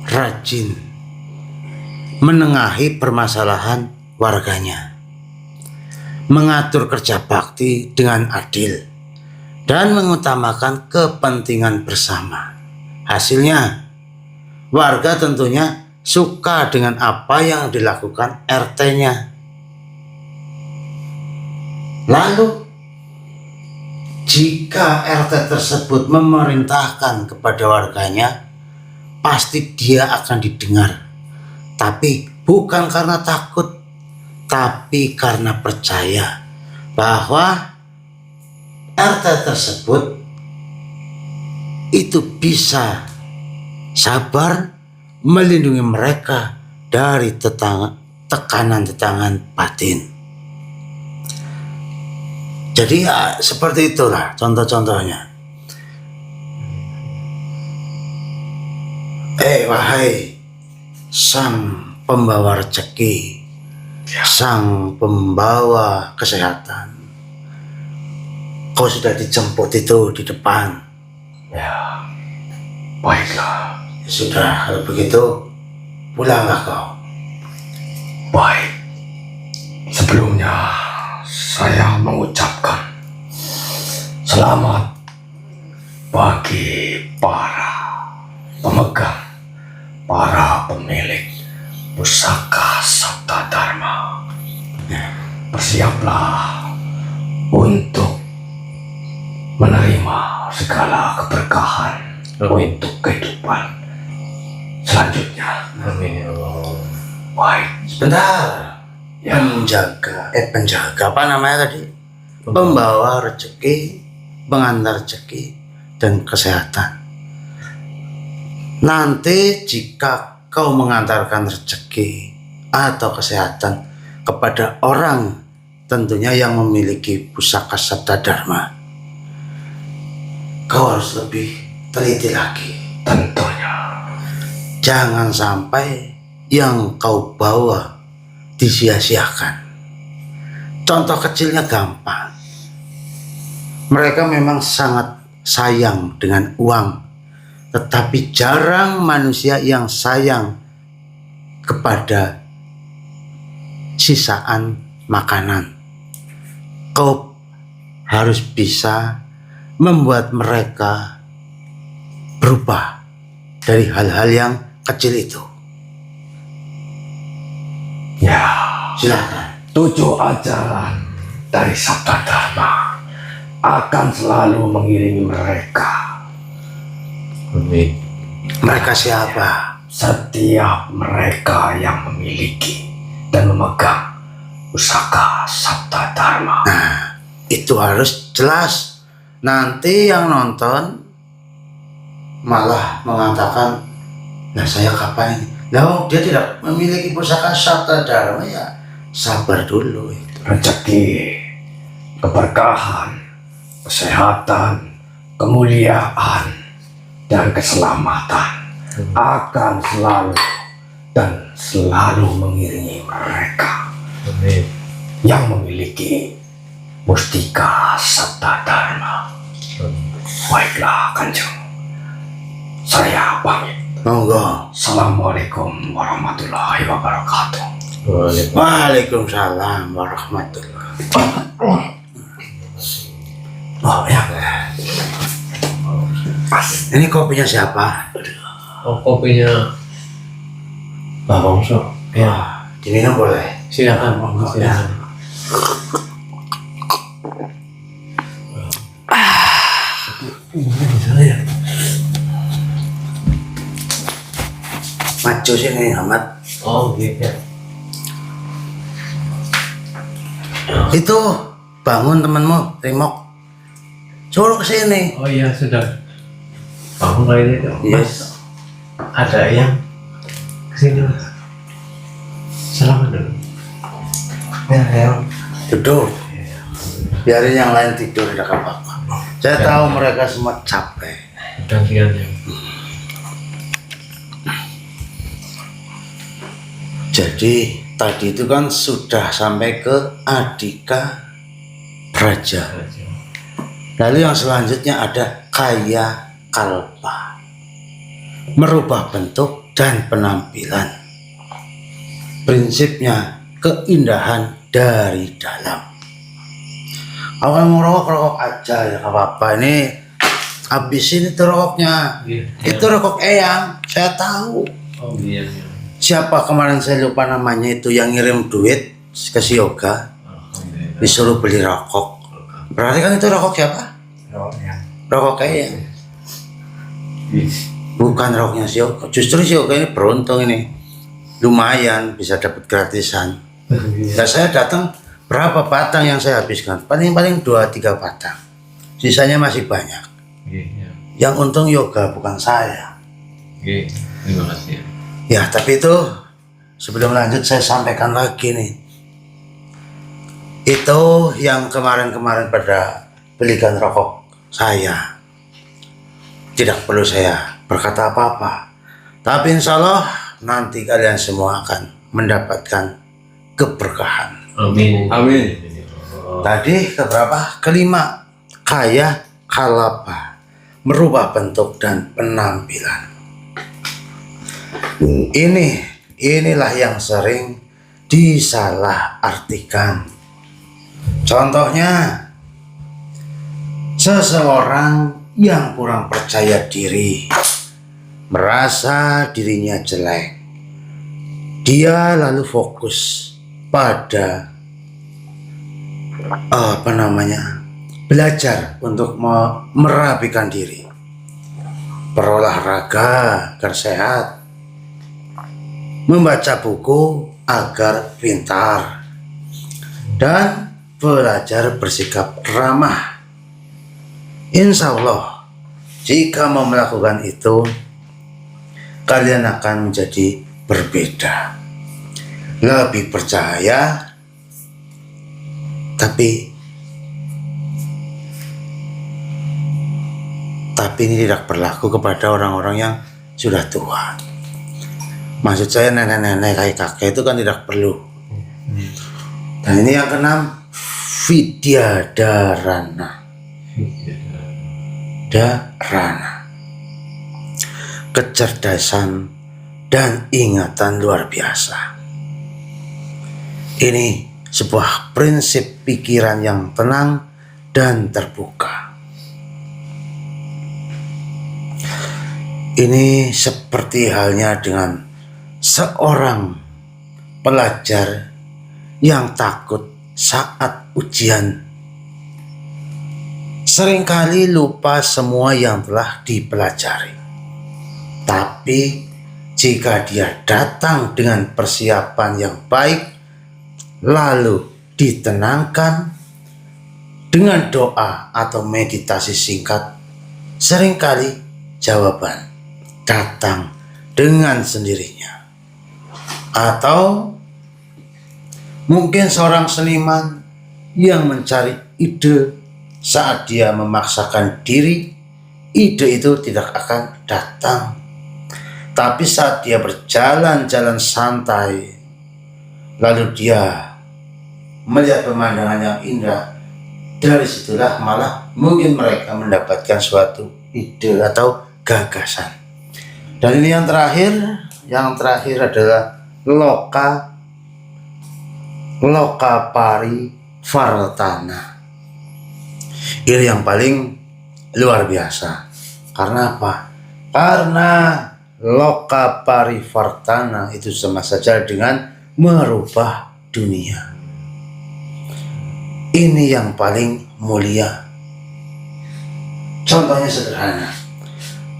[SPEAKER 1] rajin menengahi permasalahan warganya, mengatur kerja bakti dengan adil, dan mengutamakan kepentingan bersama. Hasilnya, warga tentunya suka dengan apa yang dilakukan RT-nya. Lalu, jika RT tersebut memerintahkan kepada warganya, pasti dia akan didengar. Tapi bukan karena takut, tapi karena percaya bahwa RT tersebut itu bisa sabar melindungi mereka dari tekanan-tekanan batin. Jadi ya seperti itulah contoh-contohnya. Wahai sang pembawa rezeki, sang pembawa kesehatan, kau sudah dijemput itu di depan.
[SPEAKER 3] Ya, baiklah.
[SPEAKER 1] Sudah, kalau begitu pulanglah kau.
[SPEAKER 3] Baik. Sebelumnya saya mengucapkan selamat bagi para pemegang, para pemilik pusaka Sabta Dharma. Bersiaplah untuk menerima segala keberkahan untuk kehidupan selanjutnya.
[SPEAKER 4] Amin ya Allah.
[SPEAKER 3] Baik.
[SPEAKER 1] Sebentar.
[SPEAKER 3] Ya.
[SPEAKER 1] Penjaga apa namanya tadi? Pembawa rezeki, pengantar rezeki, dan kesehatan. Nanti jika kau mengantarkan rezeki atau kesehatan kepada orang tentunya yang memiliki pusaka sabda dharma, kau harus lebih teliti lagi.
[SPEAKER 3] Tentunya.
[SPEAKER 1] Jangan sampai yang kau bawa disia-siakan. Contoh kecilnya gampang. Mereka memang sangat sayang dengan uang, tetapi jarang manusia yang sayang kepada sisaan makanan. Kau harus bisa membuat mereka berubah dari hal-hal yang kecil itu.
[SPEAKER 3] Ya,
[SPEAKER 1] Silakan.
[SPEAKER 3] 7 ajaran dari sabda dharma akan selalu mengiringi mereka.
[SPEAKER 4] Amin.
[SPEAKER 1] Mereka siapa?
[SPEAKER 3] Setiap mereka yang memiliki dan memegang pusaka sabda dharma.
[SPEAKER 1] Itu harus jelas. Nanti yang nonton malah mengatakan, nah saya kapan ini? Nah, dia tidak memiliki pusaka sabda dharma, ya sabar dulu itu.
[SPEAKER 3] Rezeki, keberkahan, kesehatan, kemuliaan, dan keselamatan akan selalu dan selalu mengiringi mereka
[SPEAKER 4] Amin.
[SPEAKER 3] yang memiliki mustika sabda dharma. Baiklah Kanjeng, saya pamit.
[SPEAKER 1] Monggo.
[SPEAKER 3] Assalamualaikum warahmatullahi wabarakatuh.
[SPEAKER 1] Waalaikumsalam warahmatullahi. Oh ya, ini kopinya siapa?
[SPEAKER 4] Oh, kopinya Pak Bongso. Ya,
[SPEAKER 1] Wah, diminum boleh?
[SPEAKER 4] silakan. Silakan.
[SPEAKER 1] Maju sini Ahmad.
[SPEAKER 4] Oh, gitu.
[SPEAKER 1] Itu bangun temanmu, Rimok. Suruh kesini.
[SPEAKER 4] Oh iya, sudah. Bangun kali itu.
[SPEAKER 1] Yes.
[SPEAKER 4] Ada yang kesini. Selamat dulu. Ya.
[SPEAKER 1] Duduk. Biarin yang lain tidur, tidak apa-apa. Saya tahu mereka semua capek.
[SPEAKER 4] Gantian ya.
[SPEAKER 1] Jadi tadi itu kan sudah sampai ke Adika Praja. Lalu yang selanjutnya ada Kaya Kalpa, merubah bentuk dan penampilan. Prinsipnya keindahan dari dalam. Awal mau rokok aja ya, gak apa-apa. Ini habisin itu rokoknya.
[SPEAKER 4] Iya.
[SPEAKER 1] Itu rokok Eyang, saya tahu.
[SPEAKER 4] Oh iya.
[SPEAKER 1] Siapa kemarin saya lupa namanya itu yang ngirim duit ke si Yoga,
[SPEAKER 4] Alhamdulillah.
[SPEAKER 1] disuruh beli rokok. Berarti kan itu rokok siapa? Rokok Eyang. Bukan rokoknya si Yoga. Justru si Yoga ini beruntung ini. Lumayan bisa dapat gratisan. Dan saya datang, berapa batang yang saya habiskan? Paling-paling 2-3 batang. Sisanya masih banyak.
[SPEAKER 4] Iya.
[SPEAKER 1] Yang untung Yoga bukan saya.
[SPEAKER 4] Oke, terima kasih.
[SPEAKER 1] Ya, tapi itu sebelum lanjut saya sampaikan lagi nih. Itu yang kemarin-kemarin pada belikan rokok saya. Tidak perlu saya berkata apa-apa. Tapi insya Allah nanti kalian semua akan mendapatkan keberkahan.
[SPEAKER 4] Amin.
[SPEAKER 3] Amin.
[SPEAKER 1] Tadi keberapa? Kelima, Kaya Kalapa, merubah bentuk dan penampilan. Inilah yang sering disalahartikan. Contohnya, seseorang yang kurang percaya diri, merasa dirinya jelek, dia lalu fokus pada belajar untuk merapikan diri, berolahraga agar sehat, membaca buku agar pintar, dan belajar bersikap ramah. Insya Allah Jika mau melakukan itu, kalian akan menjadi berbeda, lebih percaya, tapi ini tidak berlaku kepada orang-orang yang sudah tua. Maksud saya nenek-nenek, kakek-kakek itu kan tidak perlu. Dan ini yang keenam, Vidyadharana. Dharana, kecerdasan dan ingatan luar biasa. Ini sebuah prinsip pikiran yang tenang dan terbuka. Ini seperti halnya dengan seorang pelajar yang takut saat ujian. Seringkali lupa semua yang telah dipelajari. Tapi jika dia datang dengan persiapan yang baik, lalu ditenangkan dengan doa atau meditasi singkat, seringkali jawaban datang dengan sendirinya. Atau mungkin seorang seniman yang mencari ide, saat dia memaksakan diri, ide itu tidak akan datang. Tapi saat dia berjalan-jalan santai, lalu dia melihat pemandangan yang indah, dari situlah malah mungkin mereka mendapatkan suatu ide atau gagasan. Dan ini yang terakhir adalah loka parivartana. Ini yang paling luar biasa. Karena apa? Karena loka parivartana itu sama saja dengan merubah dunia. Ini yang paling mulia. Contohnya sederhana.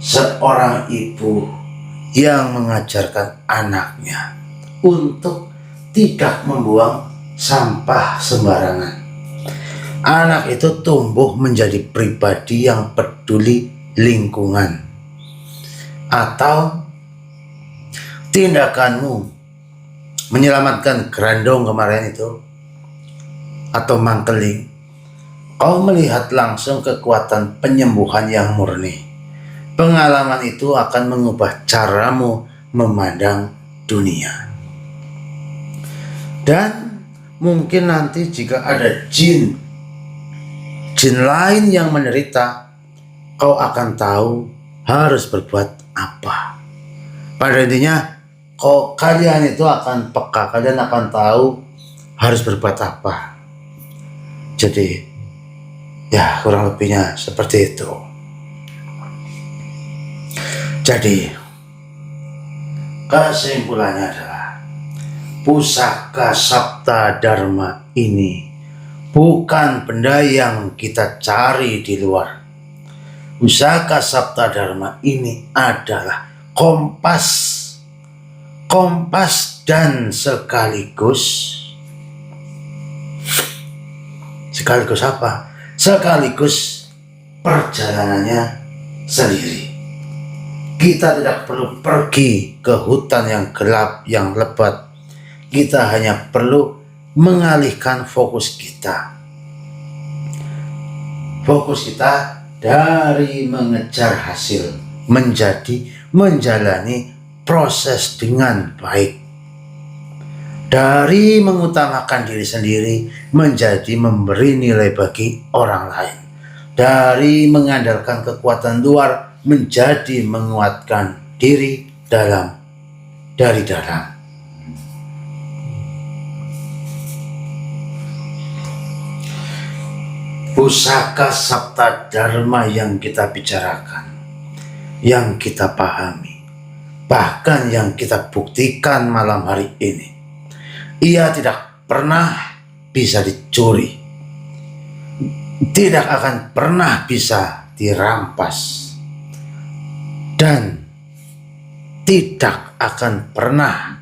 [SPEAKER 1] Seorang ibu yang mengajarkan anaknya untuk tidak membuang sampah sembarangan. Anak itu tumbuh menjadi pribadi yang peduli lingkungan. Atau tindakanmu menyelamatkan gerandong kemarin itu, atau mangkeling, kau melihat langsung kekuatan penyembuhan yang murni. Pengalaman itu akan mengubah caramu memandang dunia. Dan mungkin nanti jika ada jin lain yang menderita, kau akan tahu harus berbuat apa. Pada intinya, kalian itu akan peka, kalian akan tahu harus berbuat apa. Jadi, ya kurang lebihnya seperti itu. Jadi, kesimpulannya adalah pusaka Sabta Dharma ini bukan benda yang kita cari di luar. Pusaka Sabta Dharma ini adalah kompas dan sekaligus apa? Sekaligus perjalanannya sendiri. Kita tidak perlu pergi ke hutan yang gelap, yang lebat. Kita hanya perlu mengalihkan fokus kita. Fokus kita dari mengejar hasil menjadi menjalani proses dengan baik. Dari mengutamakan diri sendiri menjadi memberi nilai bagi orang lain. Dari mengandalkan kekuatan luar menjadi menguatkan diri dari dalam. Pusaka Sabta Dharma yang kita bicarakan, yang kita pahami, bahkan yang kita buktikan malam hari ini, ia tidak pernah bisa dicuri, tidak akan pernah bisa dirampas, dan tidak akan pernah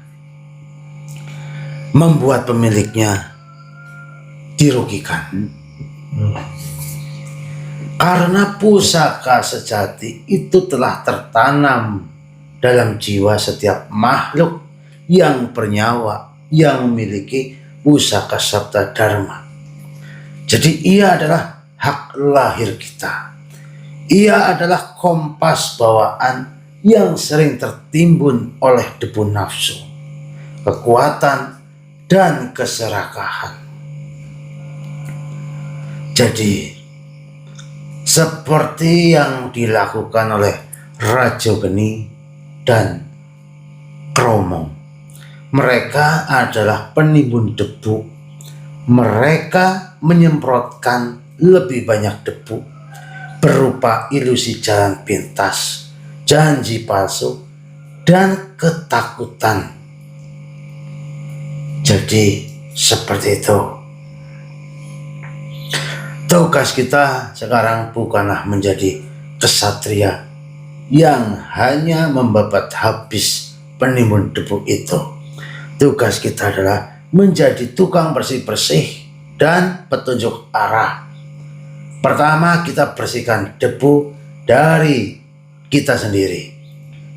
[SPEAKER 1] membuat pemiliknya dirugikan. Karena pusaka sejati itu telah tertanam dalam jiwa setiap makhluk yang bernyawa yang memiliki pusaka sabda dharma. Jadi ia adalah hak lahir kita. Ia adalah kompas bawaan yang sering tertimbun oleh debu nafsu, kekuatan, dan keserakahan. Jadi, seperti yang dilakukan oleh Rajogeni dan Kromo, mereka adalah penimbun debu. Mereka menyemprotkan lebih banyak debu berupa ilusi jalan pintas, janji palsu, dan ketakutan. Jadi seperti itu. Tugas kita sekarang bukanlah menjadi kesatria yang hanya membabat habis penimbun debu itu. Tugas kita adalah menjadi tukang bersih-bersih dan petunjuk arah. Pertama, kita bersihkan debu dari kita sendiri.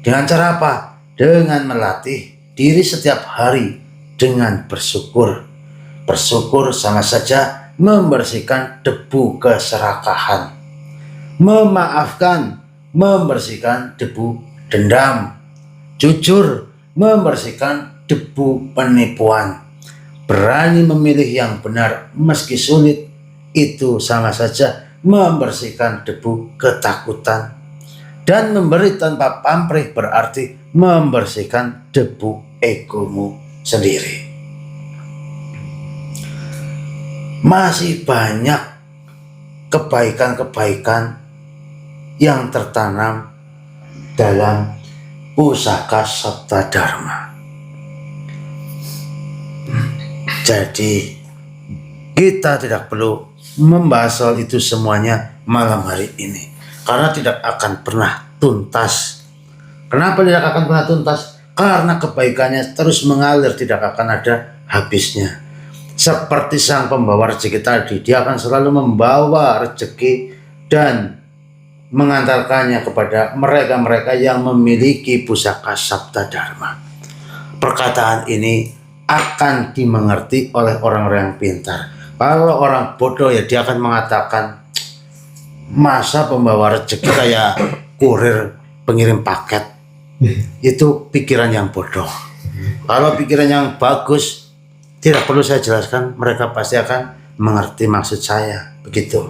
[SPEAKER 1] Dengan cara apa? Dengan melatih diri setiap hari dengan bersyukur. Bersyukur sama saja membersihkan debu keserakahan. Memaafkan, membersihkan debu dendam. Jujur, membersihkan debu penipuan. Berani memilih yang benar meski sulit, itu sama saja membersihkan debu ketakutan. Dan memberi tanpa pamrih berarti membersihkan debu egomu sendiri. Masih banyak kebaikan-kebaikan yang tertanam dalam pusaka sabda dharma. Jadi kita tidak perlu membahas soal itu semuanya malam hari ini, karena tidak akan pernah tuntas. Kenapa tidak akan pernah tuntas? Karena kebaikannya terus mengalir, tidak akan ada habisnya. Seperti sang pembawa rezeki tadi, dia akan selalu membawa rezeki dan mengantarkannya kepada mereka-mereka yang memiliki pusaka sabda dharma. Perkataan ini akan dimengerti oleh orang-orang yang pintar. Kalau orang bodoh ya dia akan mengatakan, masa pembawa rezeki kayak kurir pengirim paket. Itu pikiran yang bodoh. Kalau pikiran yang bagus, tidak perlu saya jelaskan, mereka pasti akan mengerti maksud saya. Begitu.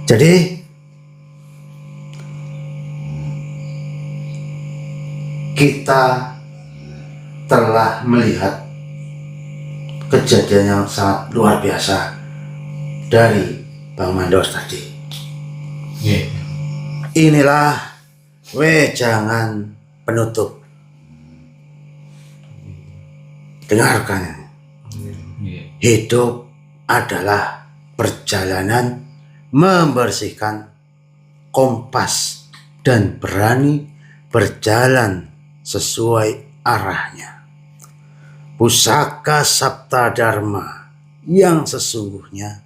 [SPEAKER 1] Jadi kita telah melihat kejadian yang sangat luar biasa dari Bang Mandos tadi. Inilah wejangan penutup. Dengarkan. Hidup adalah perjalanan membersihkan kompas dan berani berjalan sesuai arahnya. Pusaka sabda dharma yang sesungguhnya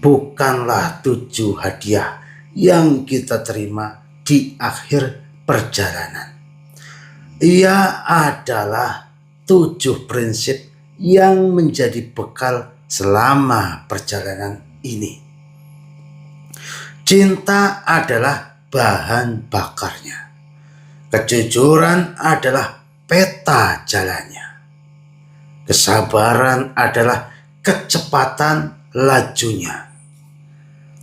[SPEAKER 1] bukanlah 7 hadiah yang kita terima di akhir perjalanan. Ia adalah 7 prinsip yang menjadi bekal selama perjalanan ini. Cinta adalah bahan bakarnya. Kejujuran adalah peta jalannya. Kesabaran adalah kecepatan lajunya.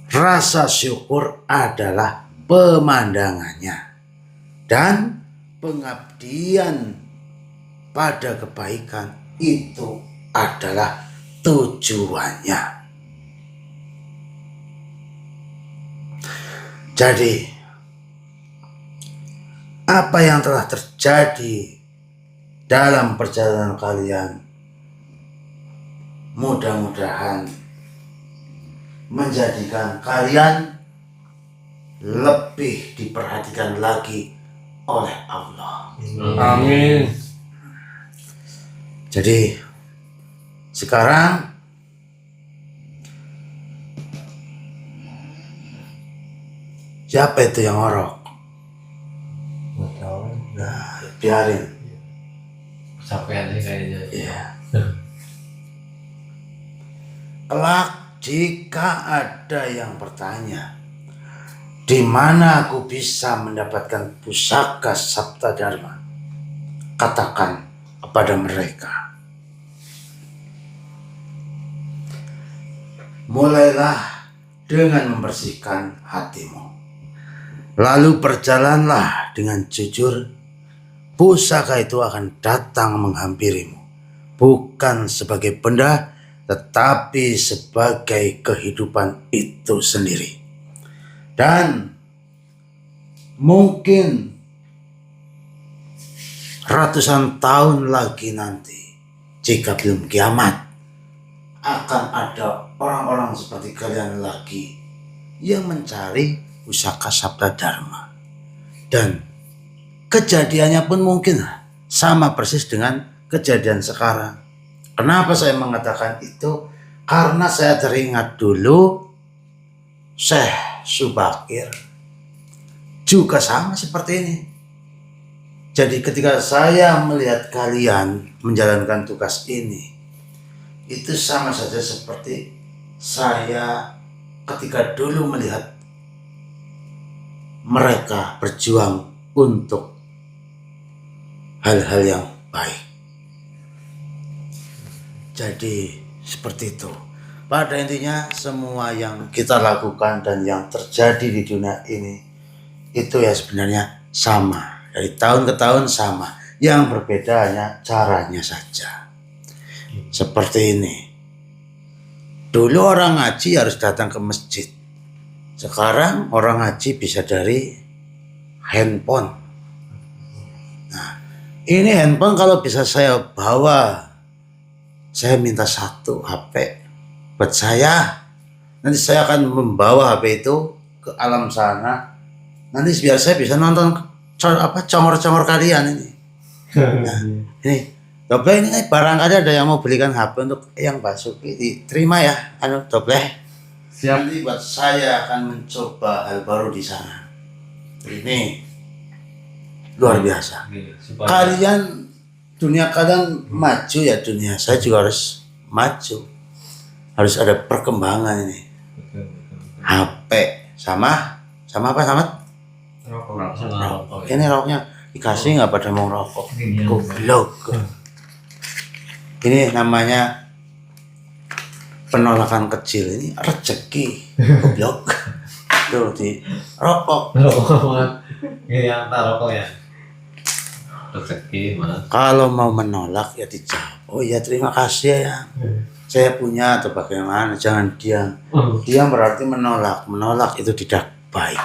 [SPEAKER 1] Rasa syukur adalah pemandangannya. Dan pengabdian pada kebaikan itu adalah tujuannya. Jadi, apa yang telah terjadi dalam perjalanan kalian mudah-mudahan menjadikan kalian lebih diperhatikan lagi oleh Allah.
[SPEAKER 2] Amin.
[SPEAKER 1] Jadi sekarang Siapa itu yang ngorok?
[SPEAKER 3] Nggak tahu.
[SPEAKER 1] Nah, biarin.
[SPEAKER 4] Kecapean sih kayaknya.
[SPEAKER 1] Iya. Kelak jika ada yang bertanya, di mana aku bisa mendapatkan pusaka Sabta Dharma? Katakan kepada mereka, mulailah dengan membersihkan hatimu. Lalu berjalanlah dengan jujur, pusaka itu akan datang menghampirimu. Bukan sebagai benda, tetapi sebagai kehidupan itu sendiri. Dan mungkin ratusan tahun lagi nanti, jika belum kiamat, akan ada orang-orang seperti kalian lagi yang mencari pusaka Sabda Dharma. Dan kejadiannya pun mungkin sama persis dengan kejadian sekarang. Kenapa saya mengatakan itu? Karena saya teringat dulu Syekh Subakir juga sama seperti ini. Jadi ketika saya melihat kalian menjalankan tugas ini, itu sama saja seperti saya ketika dulu melihat mereka berjuang untuk hal-hal yang baik. Jadi seperti itu. Pada intinya semua yang kita lakukan dan yang terjadi di dunia ini itu ya sebenarnya sama. Dari tahun ke tahun sama. Yang berbeda hanya caranya saja. Seperti ini. Dulu orang ngaji harus datang ke masjid. Sekarang orang ngaji bisa dari handphone. Nah, ini handphone kalau bisa saya bawa, saya minta satu HP buat saya. Nanti saya akan membawa HP itu ke alam sana. Nanti biar saya bisa nonton congor-congor kalian ini. Nah, ini Doble ini barangkali ada yang mau belikan HP untuk yang Basuki, diterima ya, Doble.
[SPEAKER 2] Siap.
[SPEAKER 1] Nanti buat saya akan mencoba hal baru di sana. Ini luar biasa.
[SPEAKER 4] Supaya
[SPEAKER 1] Kalian, dunia kalian maju ya, dunia saya juga harus maju. Harus ada perkembangan ini.
[SPEAKER 4] betul.
[SPEAKER 1] HP sama apa sama?
[SPEAKER 4] Rokok.
[SPEAKER 1] Ini rokoknya dikasih nggak pada mau rokok?
[SPEAKER 4] Ini yang-
[SPEAKER 1] Goblok. Ini namanya penolakan kecil, ini rezeki. Goblok. Tuh di rokok.
[SPEAKER 4] Rokok. Ini yang tak rokok ya. Rezeki mas.
[SPEAKER 1] Kalau mau menolak ya dijawab. Oh iya terima kasih ya. Saya punya atau bagaimana? Jangan diam. Diam berarti menolak. Menolak itu tidak baik.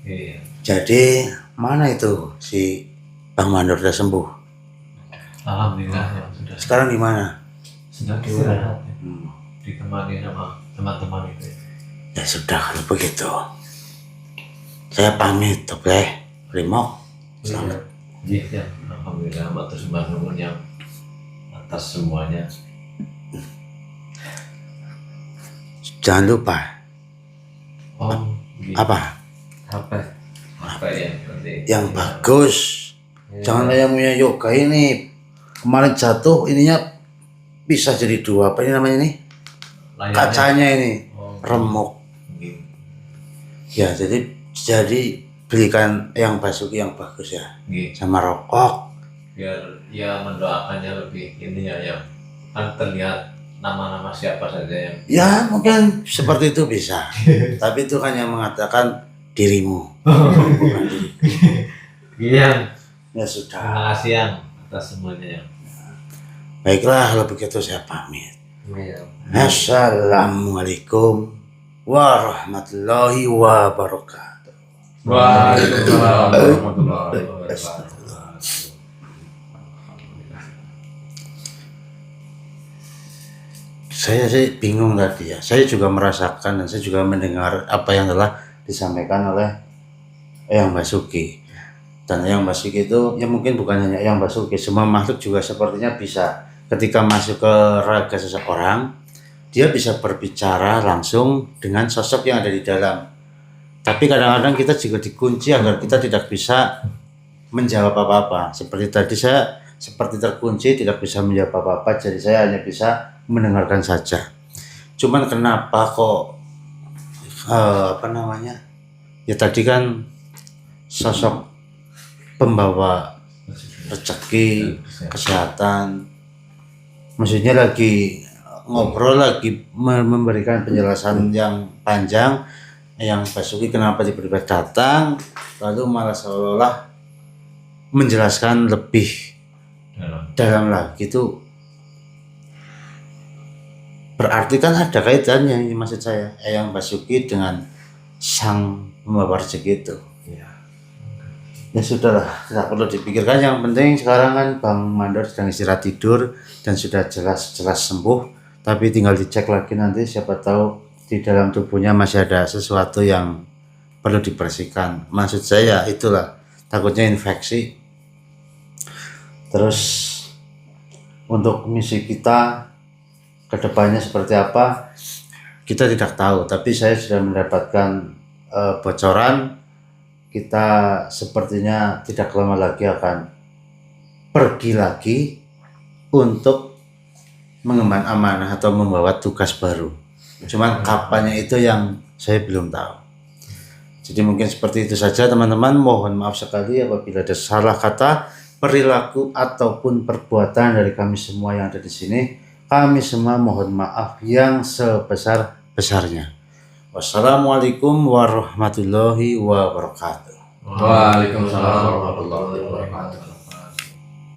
[SPEAKER 4] Iya.
[SPEAKER 1] Jadi mana itu si Bang Mandor sudah sembuh?
[SPEAKER 4] Alhamdulillah ya sudah.
[SPEAKER 1] Sekarang di mana?
[SPEAKER 4] Sedang istirahat ya.
[SPEAKER 1] Hmm.
[SPEAKER 4] Ditemani sama teman-teman itu.
[SPEAKER 1] Ya sudah kalau begitu. Saya pamit, Doble. Primo. Selamat.
[SPEAKER 4] Iya ya. Alhamdulillah matur sembah nuwun yang atas semuanya.
[SPEAKER 1] Jangan lupa
[SPEAKER 4] Oh. Gitu.
[SPEAKER 1] apa?
[SPEAKER 4] HP ya nanti.
[SPEAKER 1] Yang bagus. Jangan kayak punya yoga ini. Kemarin jatuh ininya bisa jadi dua. Apa ini namanya ini?
[SPEAKER 4] Layarnya.
[SPEAKER 1] Kacanya ini
[SPEAKER 4] Oh.
[SPEAKER 1] remuk.
[SPEAKER 4] Gitu.
[SPEAKER 1] Ya jadi belikan yang Basuki yang bagus ya.
[SPEAKER 4] Gitu.
[SPEAKER 1] Sama rokok.
[SPEAKER 4] Biar ya mendoakannya lebih ini ya yang kan terlihat nama-nama siapa saja yang
[SPEAKER 1] Ya mungkin seperti itu bisa. Tapi itu kan yang mengatakan dirimu. Bukan diriku.
[SPEAKER 4] iya.
[SPEAKER 1] Ya sudah.
[SPEAKER 4] Terima kasih yang atas semuanya yang.
[SPEAKER 1] Baiklah kalau begitu saya pamit.
[SPEAKER 4] Iya.
[SPEAKER 1] Assalamualaikum warahmatullahi wabarakatuh.
[SPEAKER 4] Waalaikumsalam warahmatullahi wabarakatuh.
[SPEAKER 1] Saya sih bingung tadi ya. Saya juga merasakan dan saya juga mendengar apa yang telah disampaikan oleh Eyang Basuki. Dan Eyang Basuki itu ya mungkin bukan hanya Eyang Basuki, semua makhluk juga sepertinya bisa ketika masuk ke raga seseorang, dia bisa berbicara langsung dengan sosok yang ada di dalam. Tapi kadang-kadang kita juga dikunci agar kita tidak bisa menjawab apa-apa. Seperti tadi saya seperti terkunci, tidak bisa menjawab apa-apa, jadi saya hanya bisa mendengarkan saja. Cuman kenapa kok ya tadi kan sosok pembawa rezeki, kesehatan, maksudnya lagi ngobrol, lagi memberikan penjelasan yang panjang, yang Basuki kenapa tiba-tiba datang, lalu malah seolah-olah menjelaskan lebih dalam lagi. Itu berarti kan ada kaitannya, ini maksud saya, yang Basuki dengan sang pembawa rezeki itu. Ya sudahlah, tidak perlu dipikirkan. Yang penting sekarang kan Bang Mandor sedang istirahat tidur dan sudah jelas-jelas sembuh. Tapi tinggal dicek lagi nanti, siapa tahu di dalam tubuhnya masih ada sesuatu yang perlu dibersihkan. Maksud saya itulah, takutnya infeksi. Terus untuk misi kita kedepannya seperti apa, kita tidak tahu. Tapi saya sudah mendapatkan bocoran. Kita sepertinya tidak lama lagi akan pergi lagi untuk mengemban amanah atau membawa tugas baru. Cuman kapannya itu yang saya belum tahu. Jadi mungkin seperti itu saja teman-teman. Mohon maaf sekali apabila ada salah kata, perilaku ataupun perbuatan dari kami semua yang ada di sini. Kami semua mohon maaf yang sebesar-besarnya. Wassalamualaikum warahmatullahi wabarakatuh.
[SPEAKER 4] Waalaikumsalam warahmatullahi wabarakatuh.